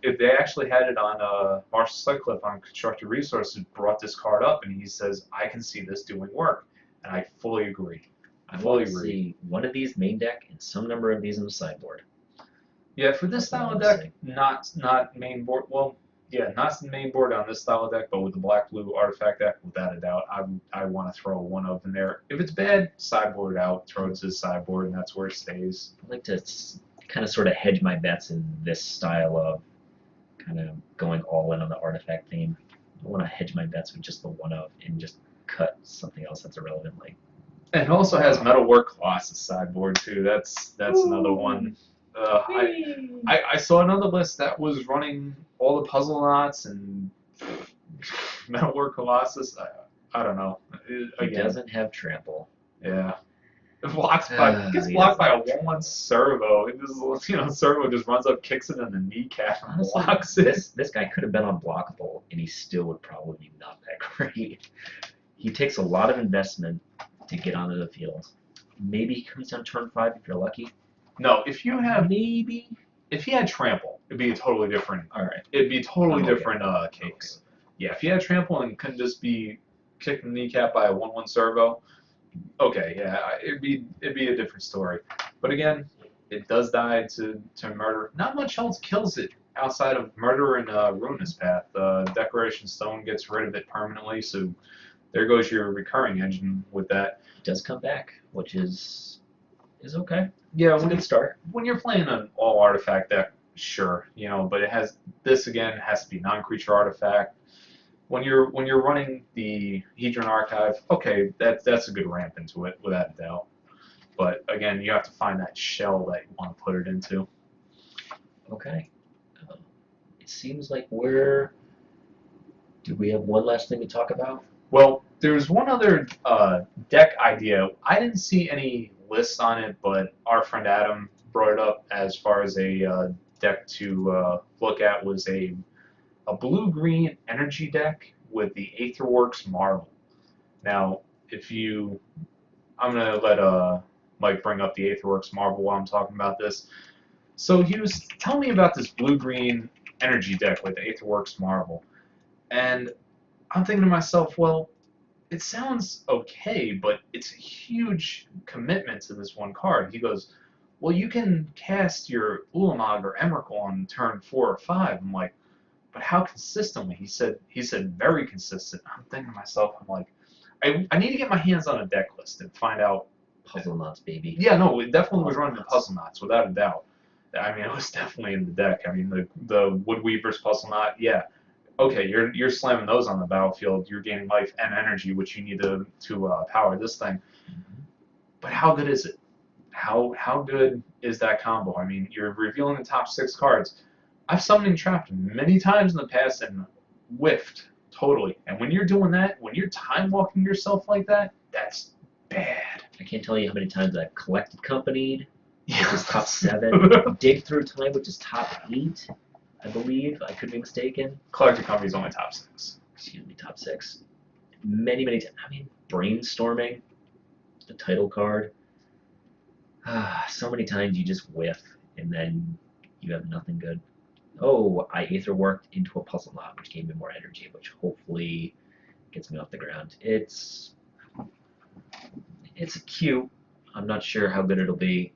Speaker 2: If they actually had it on Marshall Sutcliffe on Constructed Resources, brought this card up, and he says, I can see this doing work. And I fully agree.
Speaker 1: I fully agree. See one of these main deck and some number of these on the sideboard.
Speaker 2: Yeah, for this style of deck, not main board. Well, yeah, not the main board on this style of deck, but with the black-blue artifact deck, without a doubt, I want to throw a 1 of in there. If it's bad, sideboard out, throw it to the sideboard, and that's where it stays.
Speaker 1: I like to kind of sort of hedge my bets in this style of kind of going all in on the artifact theme. I want to hedge my bets with just the 1 of and just cut something else that's irrelevant.
Speaker 2: And it also has Metalwork Colossus sideboard too. That's another one. I saw another list that was running all the puzzle knots and Metalwork Colossus. I don't know.
Speaker 1: He doesn't have trample.
Speaker 2: Yeah. Gets blocked by a 1/1 servo. It just, servo just runs up, kicks it in the kneecap, and blocks it.
Speaker 1: This guy could have been unblockable, and he still would probably be not that great. He takes a lot of investment to get onto the field. Maybe he comes on turn 5 if you're lucky.
Speaker 2: No, if you have if he had trample, it'd be a totally different.
Speaker 1: All right.
Speaker 2: It'd be a totally different case. Yeah, if he had trample and couldn't just be kicked in the kneecap by a 1-1 servo, okay, yeah, it'd be a different story. But again, it does die to murder. Not much else kills it outside of murder and ruinous path. Decoration stone gets rid of it permanently, so there goes your recurring engine with that.
Speaker 1: It does come back, which is okay.
Speaker 2: Yeah,
Speaker 1: It's a good start.
Speaker 2: when you're playing an all artifact deck, sure, you know, but it has this again has to be non-creature artifact. When you're running the Hedron Archive, okay, that's a good ramp into it without a doubt. But again, you have to find that shell that you want to put it into.
Speaker 1: Okay. It seems like do we have one last thing to talk about?
Speaker 2: Well, there's one other deck idea. I didn't see any lists on it, but our friend Adam brought it up as far as a deck to look at was a blue-green energy deck with the Aetherworks Marvel. Now, I'm going to let Mike bring up the Aetherworks Marvel while I'm talking about this. So he was telling me about this blue-green energy deck with the Aetherworks Marvel. And I'm thinking to myself, well, it sounds okay, but it's a huge commitment to this one card. He goes, well, you can cast your Ulamog or Emrakul on turn 4 or 5. I'm like, but how consistently? He said very consistent. I'm thinking to myself, I'm like, I need to get my hands on a deck list and find out.
Speaker 1: Puzzle knots, baby.
Speaker 2: Yeah, no, it definitely was running the puzzle knots without a doubt. I mean, it was definitely in the deck. I mean, the Woodweaver's puzzle knot, yeah. Okay, you're slamming those on the battlefield. You're gaining life and energy, which you need to power this thing. But how good is it? How good is that combo? I mean, you're revealing the top 6 cards. I've summoned trapped many times in the past and whiffed totally. And when you're doing that, when you're time walking yourself like that, that's bad.
Speaker 1: I can't tell you how many times I've collected companied, which is top 7. Dig through time, which is top 8, I believe. I could be mistaken.
Speaker 2: Collector company's only top 6.
Speaker 1: Excuse me, top 6. Many times. I mean, Brainstorming, the title card. So many times you just whiff, and then you have nothing good. Oh, I Aether worked into a puzzle knot, which gave me more energy, which hopefully gets me off the ground. It's cute. I'm not sure how good it'll be.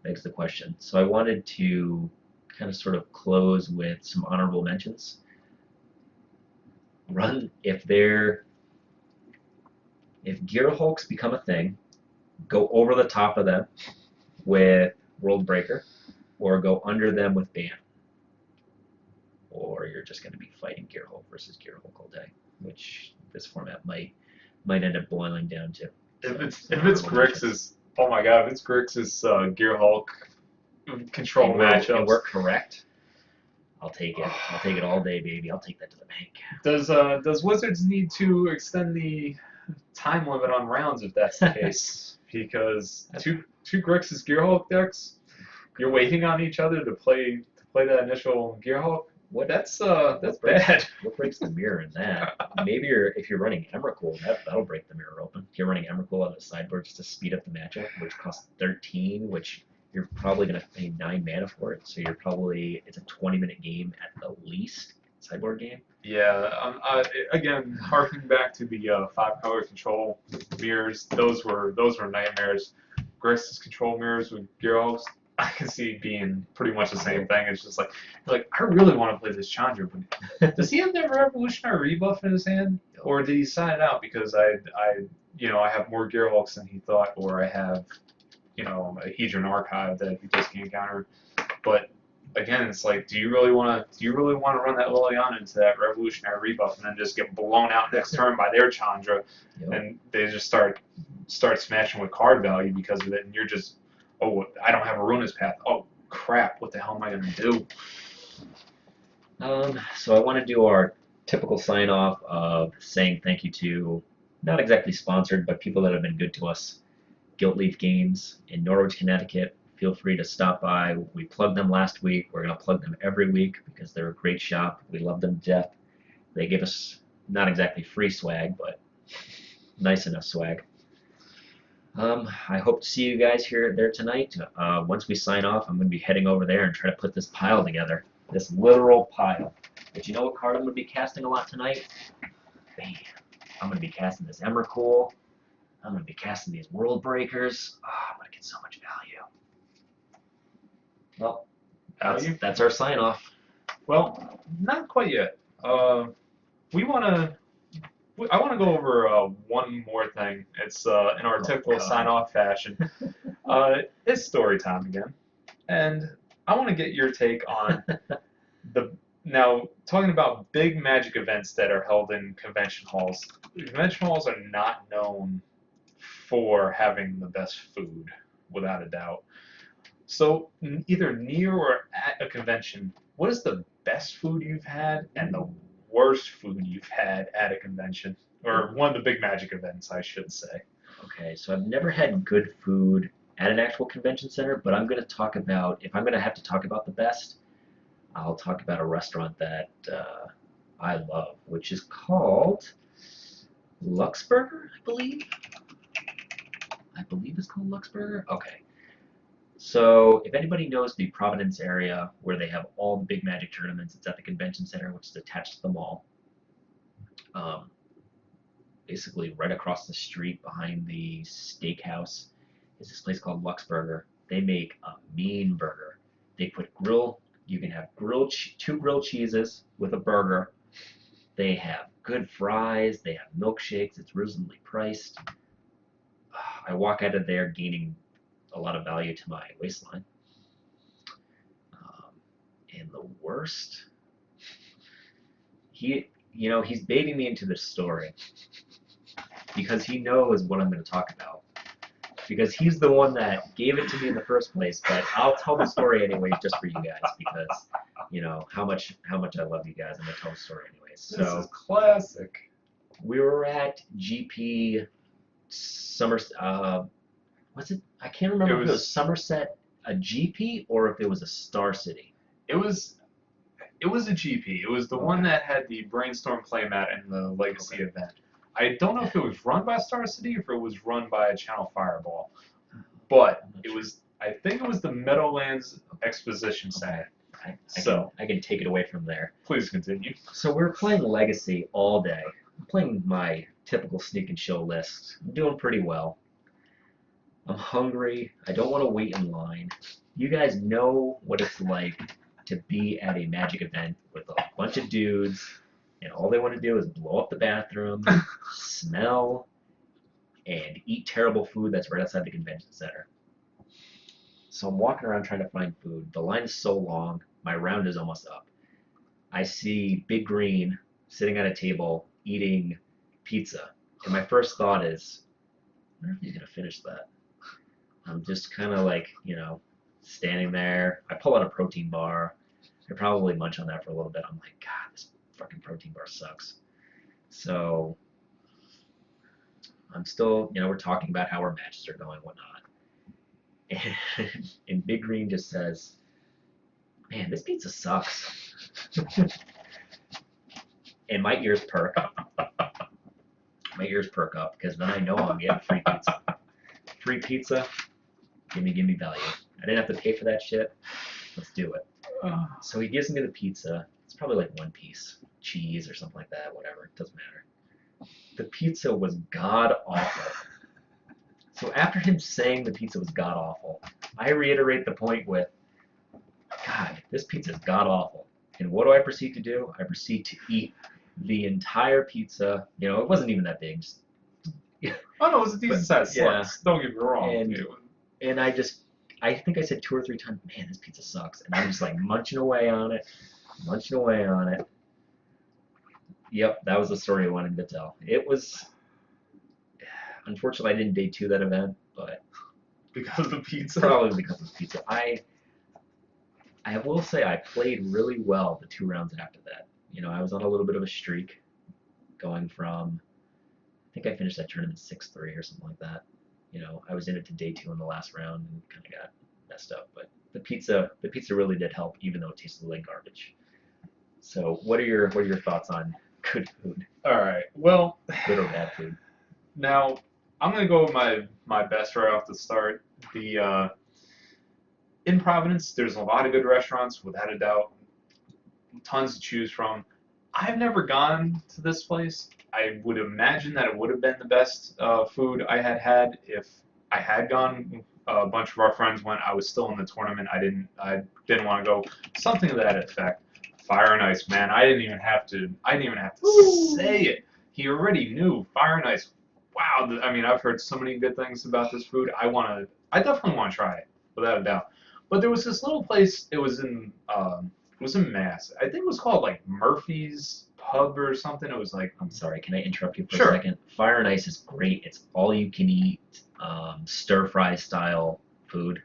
Speaker 1: Begs the question. So I wanted to kind of sort of close with some honorable mentions. If Gearhulks become a thing, go over the top of them with World Breaker, or go under them with Ban. Or you're just going to be fighting Gearhulk versus Gearhulk all day, which this format might end up boiling down to.
Speaker 2: If it's Grix's, oh my god, if it's Grix's Gearhulk control matchup,
Speaker 1: and we're correct, I'll take it. I'll take it all day, baby. I'll take that to the bank.
Speaker 2: Does Wizards need to extend the time limit on rounds if that's the case? Because two Grix's Gearhulk decks, you're waiting on each other to play that initial Gearhulk. That's bad.
Speaker 1: What breaks the mirror in that? Maybe if you're running Emrakul, that'll break the mirror open. If you're running Emrakul on the sideboard just to speed up the matchup, which costs 13, which you're probably going to pay 9 mana for it, so it's a 20-minute game at the least, sideboard game.
Speaker 2: Yeah, again, harking back to the 5-color control mirrors, those were nightmares. Grix's control mirrors with Gearhulks, I can see being pretty much the same thing. It's just like I really want to play this Chandra, but does he have the revolutionary rebuff in his hand, or did he sign it out because I have more Gearhulks than he thought, or I have a Hedron Archive that he just can't counter? But again, it's like, do you really want to run that Liliana into that revolutionary rebuff and then just get blown out next turn by their Chandra, and they just start smashing with card value because of it, and you're just, oh, I don't have a Ruinous Path. Oh, crap, what the hell am I going to do?
Speaker 1: So I want to do our typical sign-off of saying thank you to, not exactly sponsored, but people that have been good to us. Guiltleaf Games in Norwich, Connecticut. Feel free to stop by. We plugged them last week. We're going to plug them every week because they're a great shop. We love them to death. They give us not exactly free swag, but nice enough swag. I hope to see you guys there tonight. Once we sign off, I'm going to be heading over there and try to put this pile together. This literal pile. But you know what card I'm going to be casting a lot tonight? Bam. I'm gonna be casting this Emrakul. I'm gonna be casting these World Breakers. Oh, I'm gonna get so much value. Well,
Speaker 2: Value?
Speaker 1: that's our sign off.
Speaker 2: Well, not quite yet. I want to go over one more thing. It's in our
Speaker 1: Oh,
Speaker 2: typical
Speaker 1: God.
Speaker 2: sign-off fashion. It's story time again, and I want to get your take on now talking about big Magic events that are held in convention halls. Convention halls are not known for having the best food, without a doubt. So either near or at a convention, what is the best food you've had and the worst food you've had at a convention? Or one of the big Magic events, I should say.
Speaker 1: Okay, so I've never had good food at an actual convention center, but I'm gonna talk about, if I'm gonna have to talk about the best, I'll talk about a restaurant that I love, which is called Luxburger, I believe. I believe it's called Luxburger. Okay. So if anybody knows the Providence area where they have all the big Magic tournaments, it's at the convention center, which is attached to the mall. Basically right across the street behind the steakhouse is this place called Luxburger. They make a mean burger. They put you can have two grilled cheeses with a burger. They have good fries. They have milkshakes. It's reasonably priced. I walk out of there gaining a lot of value to my waistline. And the worst, he's baiting me into this story because he knows what I'm going to talk about. Because he's the one that gave it to me in the first place, but I'll tell the story anyway just for you guys because how much I love you guys. I'm gonna tell the story anyways. So
Speaker 2: This is classic.
Speaker 1: we were at GP what's it? I can't remember if it was Somerset a GP or if it was a Star City.
Speaker 2: It was a GP. It was the one that had the Brainstorm playmat and the Legacy event. I don't know if it was run by Star City or if it was run by Channel Fireball, but I think it was the Meadowlands Exposition Center.
Speaker 1: I can take it away from there.
Speaker 2: Please continue.
Speaker 1: So we're playing Legacy all day. I'm playing my typical sneak and chill list. I'm doing pretty well. I'm hungry. I don't want to wait in line. You guys know what it's like to be at a Magic event with a bunch of dudes, and all they want to do is blow up the bathroom, smell, and eat terrible food that's right outside the convention center. So I'm walking around trying to find food. The line is so long, my round is almost up. I see Big Green sitting at a table eating pizza, and my first thought is, I wonder if he's going to finish that. I'm just kind of like, standing there. I pull out a protein bar. I probably munch on that for a little bit. I'm like, God, this fucking protein bar sucks. So I'm still, we're talking about how our matches are going, whatnot. And Big Green just says, man, this pizza sucks. And my ears perk. My ears perk up because then I know I'm getting free pizza. Free pizza, give me value. I didn't have to pay for that shit. Let's do it. So he gives me the pizza. It's probably like one piece, cheese or something like that, whatever. It doesn't matter. The pizza was god awful. So after him saying the pizza was god awful, I reiterate the point with, God, this pizza is god awful. And what do I proceed to do? I proceed to eat the entire pizza. It wasn't even that big. Just,
Speaker 2: Oh no, it was a decent size slice.
Speaker 1: Yeah.
Speaker 2: Don't get me wrong.
Speaker 1: And I think I said 2 or 3 times, man, this pizza sucks. And I'm just like munching away on it. Yep, that was the story I wanted to tell. It was, unfortunately, I didn't day 2 that event, but
Speaker 2: Because of the pizza?
Speaker 1: probably because of the pizza. I will say I played really well the 2 rounds after that. I was on a little bit of a streak, going from, I think I finished that tournament 6-3 or something like that. I was in it to day 2 in the last round and kind of got messed up. But the pizza really did help, even though it tasted like garbage. So what are your thoughts on good food?
Speaker 2: All right. Well,
Speaker 1: Good or bad food?
Speaker 2: now I'm gonna go with my best right off the start. In Providence, there's a lot of good restaurants, without a doubt. Tons to choose from. I've never gone to this place, I would imagine that it would have been the best food I had had if I had gone. A bunch of our friends went. I was still in the tournament. I didn't want to go. Something to that effect. Fire and Ice, man. I didn't even have to. I didn't even have to say it. He already knew. Fire and Ice. Wow. I mean, I've heard so many good things about this food. I definitely want to try it, without a doubt. But there was this little place. It was in Mass. I think it was called like Murphy's Pub or something. It was like,
Speaker 1: I'm sorry, can I interrupt you for
Speaker 2: Sure.
Speaker 1: a second? Fire and Ice is great. It's all you can eat, stir fry style food.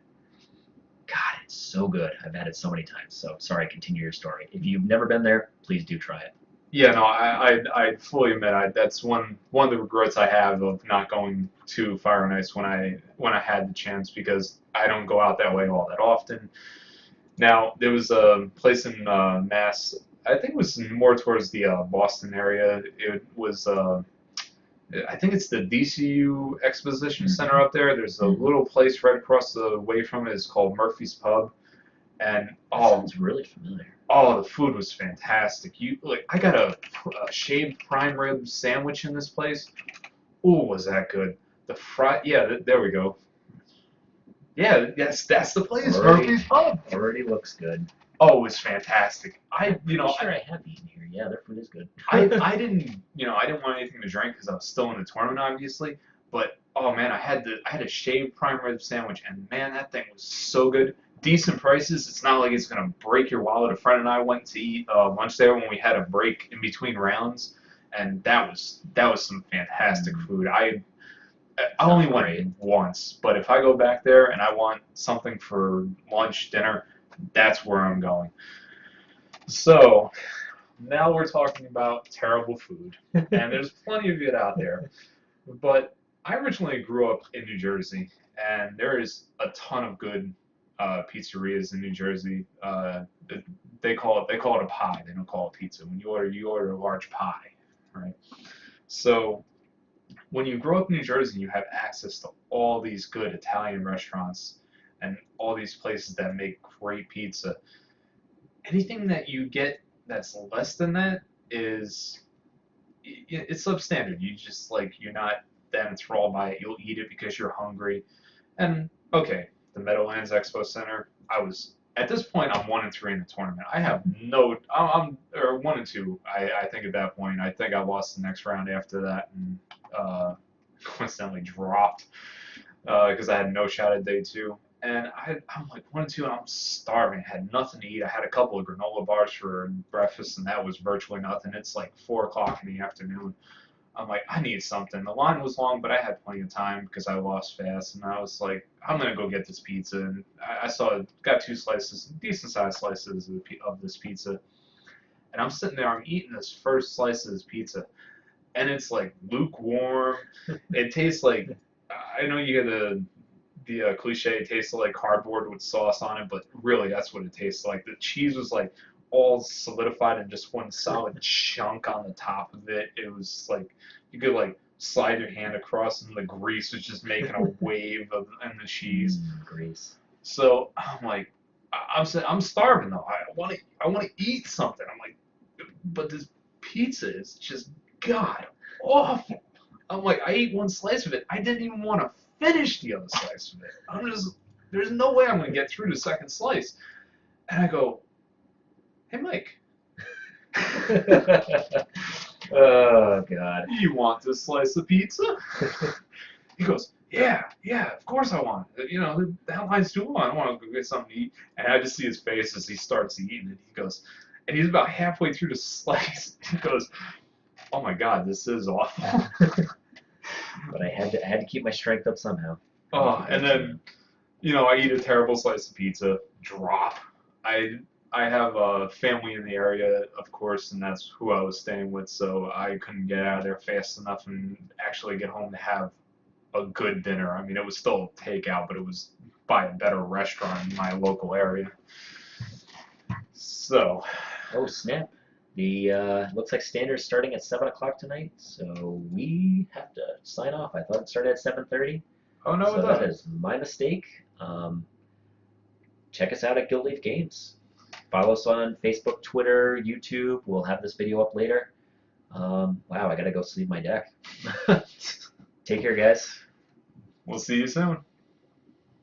Speaker 1: God, it's so good. I've had it so many times. So sorry, continue your story. If you've never been there, please do try it.
Speaker 2: yeah, no, I fully admit that's one of the regrets I have of not going to Fire and Ice when I had the chance, because I don't go out that way all that often. Now there was a place in Mass. I think it was more towards the Boston area. It was I think it's the DCU Exposition Center up there. There's a little place right across the way from it. It's called Murphy's Pub, and
Speaker 1: That sounds really familiar.
Speaker 2: oh, the food was fantastic. I got a shaved prime rib sandwich in this place. Ooh, was that good? The fry, yeah, there we go. Yeah, yes, that's the place,
Speaker 1: Already-
Speaker 2: Murphy's Pub.
Speaker 1: Already looks good.
Speaker 2: Oh, it was fantastic.
Speaker 1: I'm sure I have eaten here. Yeah, their food is good.
Speaker 2: I didn't, I didn't want anything to drink because I was still in the tournament, obviously. But oh man, I had a shaved prime rib sandwich, and man, that thing was so good. Decent prices. It's not like it's gonna break your wallet. A friend and I went to eat lunch there when we had a break in between rounds, and that was some fantastic food. I only went
Speaker 1: Great.
Speaker 2: once, but if I go back there and I want something for lunch, dinner, that's where I'm going. So now we're talking about terrible food, and there's plenty of it out there. But I originally grew up in New Jersey, and there is a ton of good pizzerias in New Jersey. They call it a pie. They don't call it pizza. When you order a large pie, right? So when you grow up in New Jersey, you have access to all these good Italian restaurants and all these places that make great pizza. Anything that you get that's less than that is it's substandard. You just you're not that enthralled by it. You'll eat it because you're hungry. And okay, the Meadowlands Expo Center. I was at this point. I'm 1-3 in the tournament. I have no. I'm or 1-2. I think at that point. I think I lost the next round after that and coincidentally dropped because I had no shot at day 2. And I'm like 1-2, and I'm starving. I had nothing to eat. I had a couple of granola bars for breakfast, and that was virtually nothing. It's like 4 o'clock in the afternoon. I'm like, I need something. The line was long, but I had plenty of time because I lost fast, and I was like, I'm gonna go get this pizza. And I got 2 slices, decent sized slices of this pizza, and I'm sitting there, I'm eating this first slice of this pizza, and it's like lukewarm. It tastes like, I know you get the cliche, it tastes like cardboard with sauce on it, but really that's what it tastes like. The cheese was like all solidified in just one solid chunk on the top of it. It was like you could slide your hand across and the grease was just making a wave and the cheese.
Speaker 1: Grease.
Speaker 2: So I'm like, I'm starving though. I want to eat something. I'm like, but this pizza is just god awful. I'm like, I ate 1 slice of it. I didn't even want to finish the other slice of it. There's no way I'm gonna get through the second slice. And I go, hey Mike,
Speaker 1: Oh God.
Speaker 2: you want this slice of pizza? He goes, yeah, of course I want it. That line's too long. I want to go get something to eat. And I just see his face as he starts eating it. He goes, and he's about halfway through the slice. He goes, oh my God, this is awful.
Speaker 1: But I had to keep my strength up somehow.
Speaker 2: Oh, and then, I eat a terrible slice of pizza, drop. I have a family in the area, of course, and that's who I was staying with, so I couldn't get out of there fast enough and actually get home to have a good dinner. I mean, it was still takeout, but it was by a better restaurant in my local area. So,
Speaker 1: Oh snap! The looks like standard's starting at 7 o'clock tonight, so we have to sign off. I thought it started at 7:30.
Speaker 2: oh no,
Speaker 1: So
Speaker 2: it
Speaker 1: that
Speaker 2: doesn't.
Speaker 1: is my mistake. Check us out at Guildleaf Games. Follow us on Facebook, Twitter, YouTube. We'll have this video up later. Wow, I gotta go sleeve my deck. Take care, guys.
Speaker 2: We'll see you soon.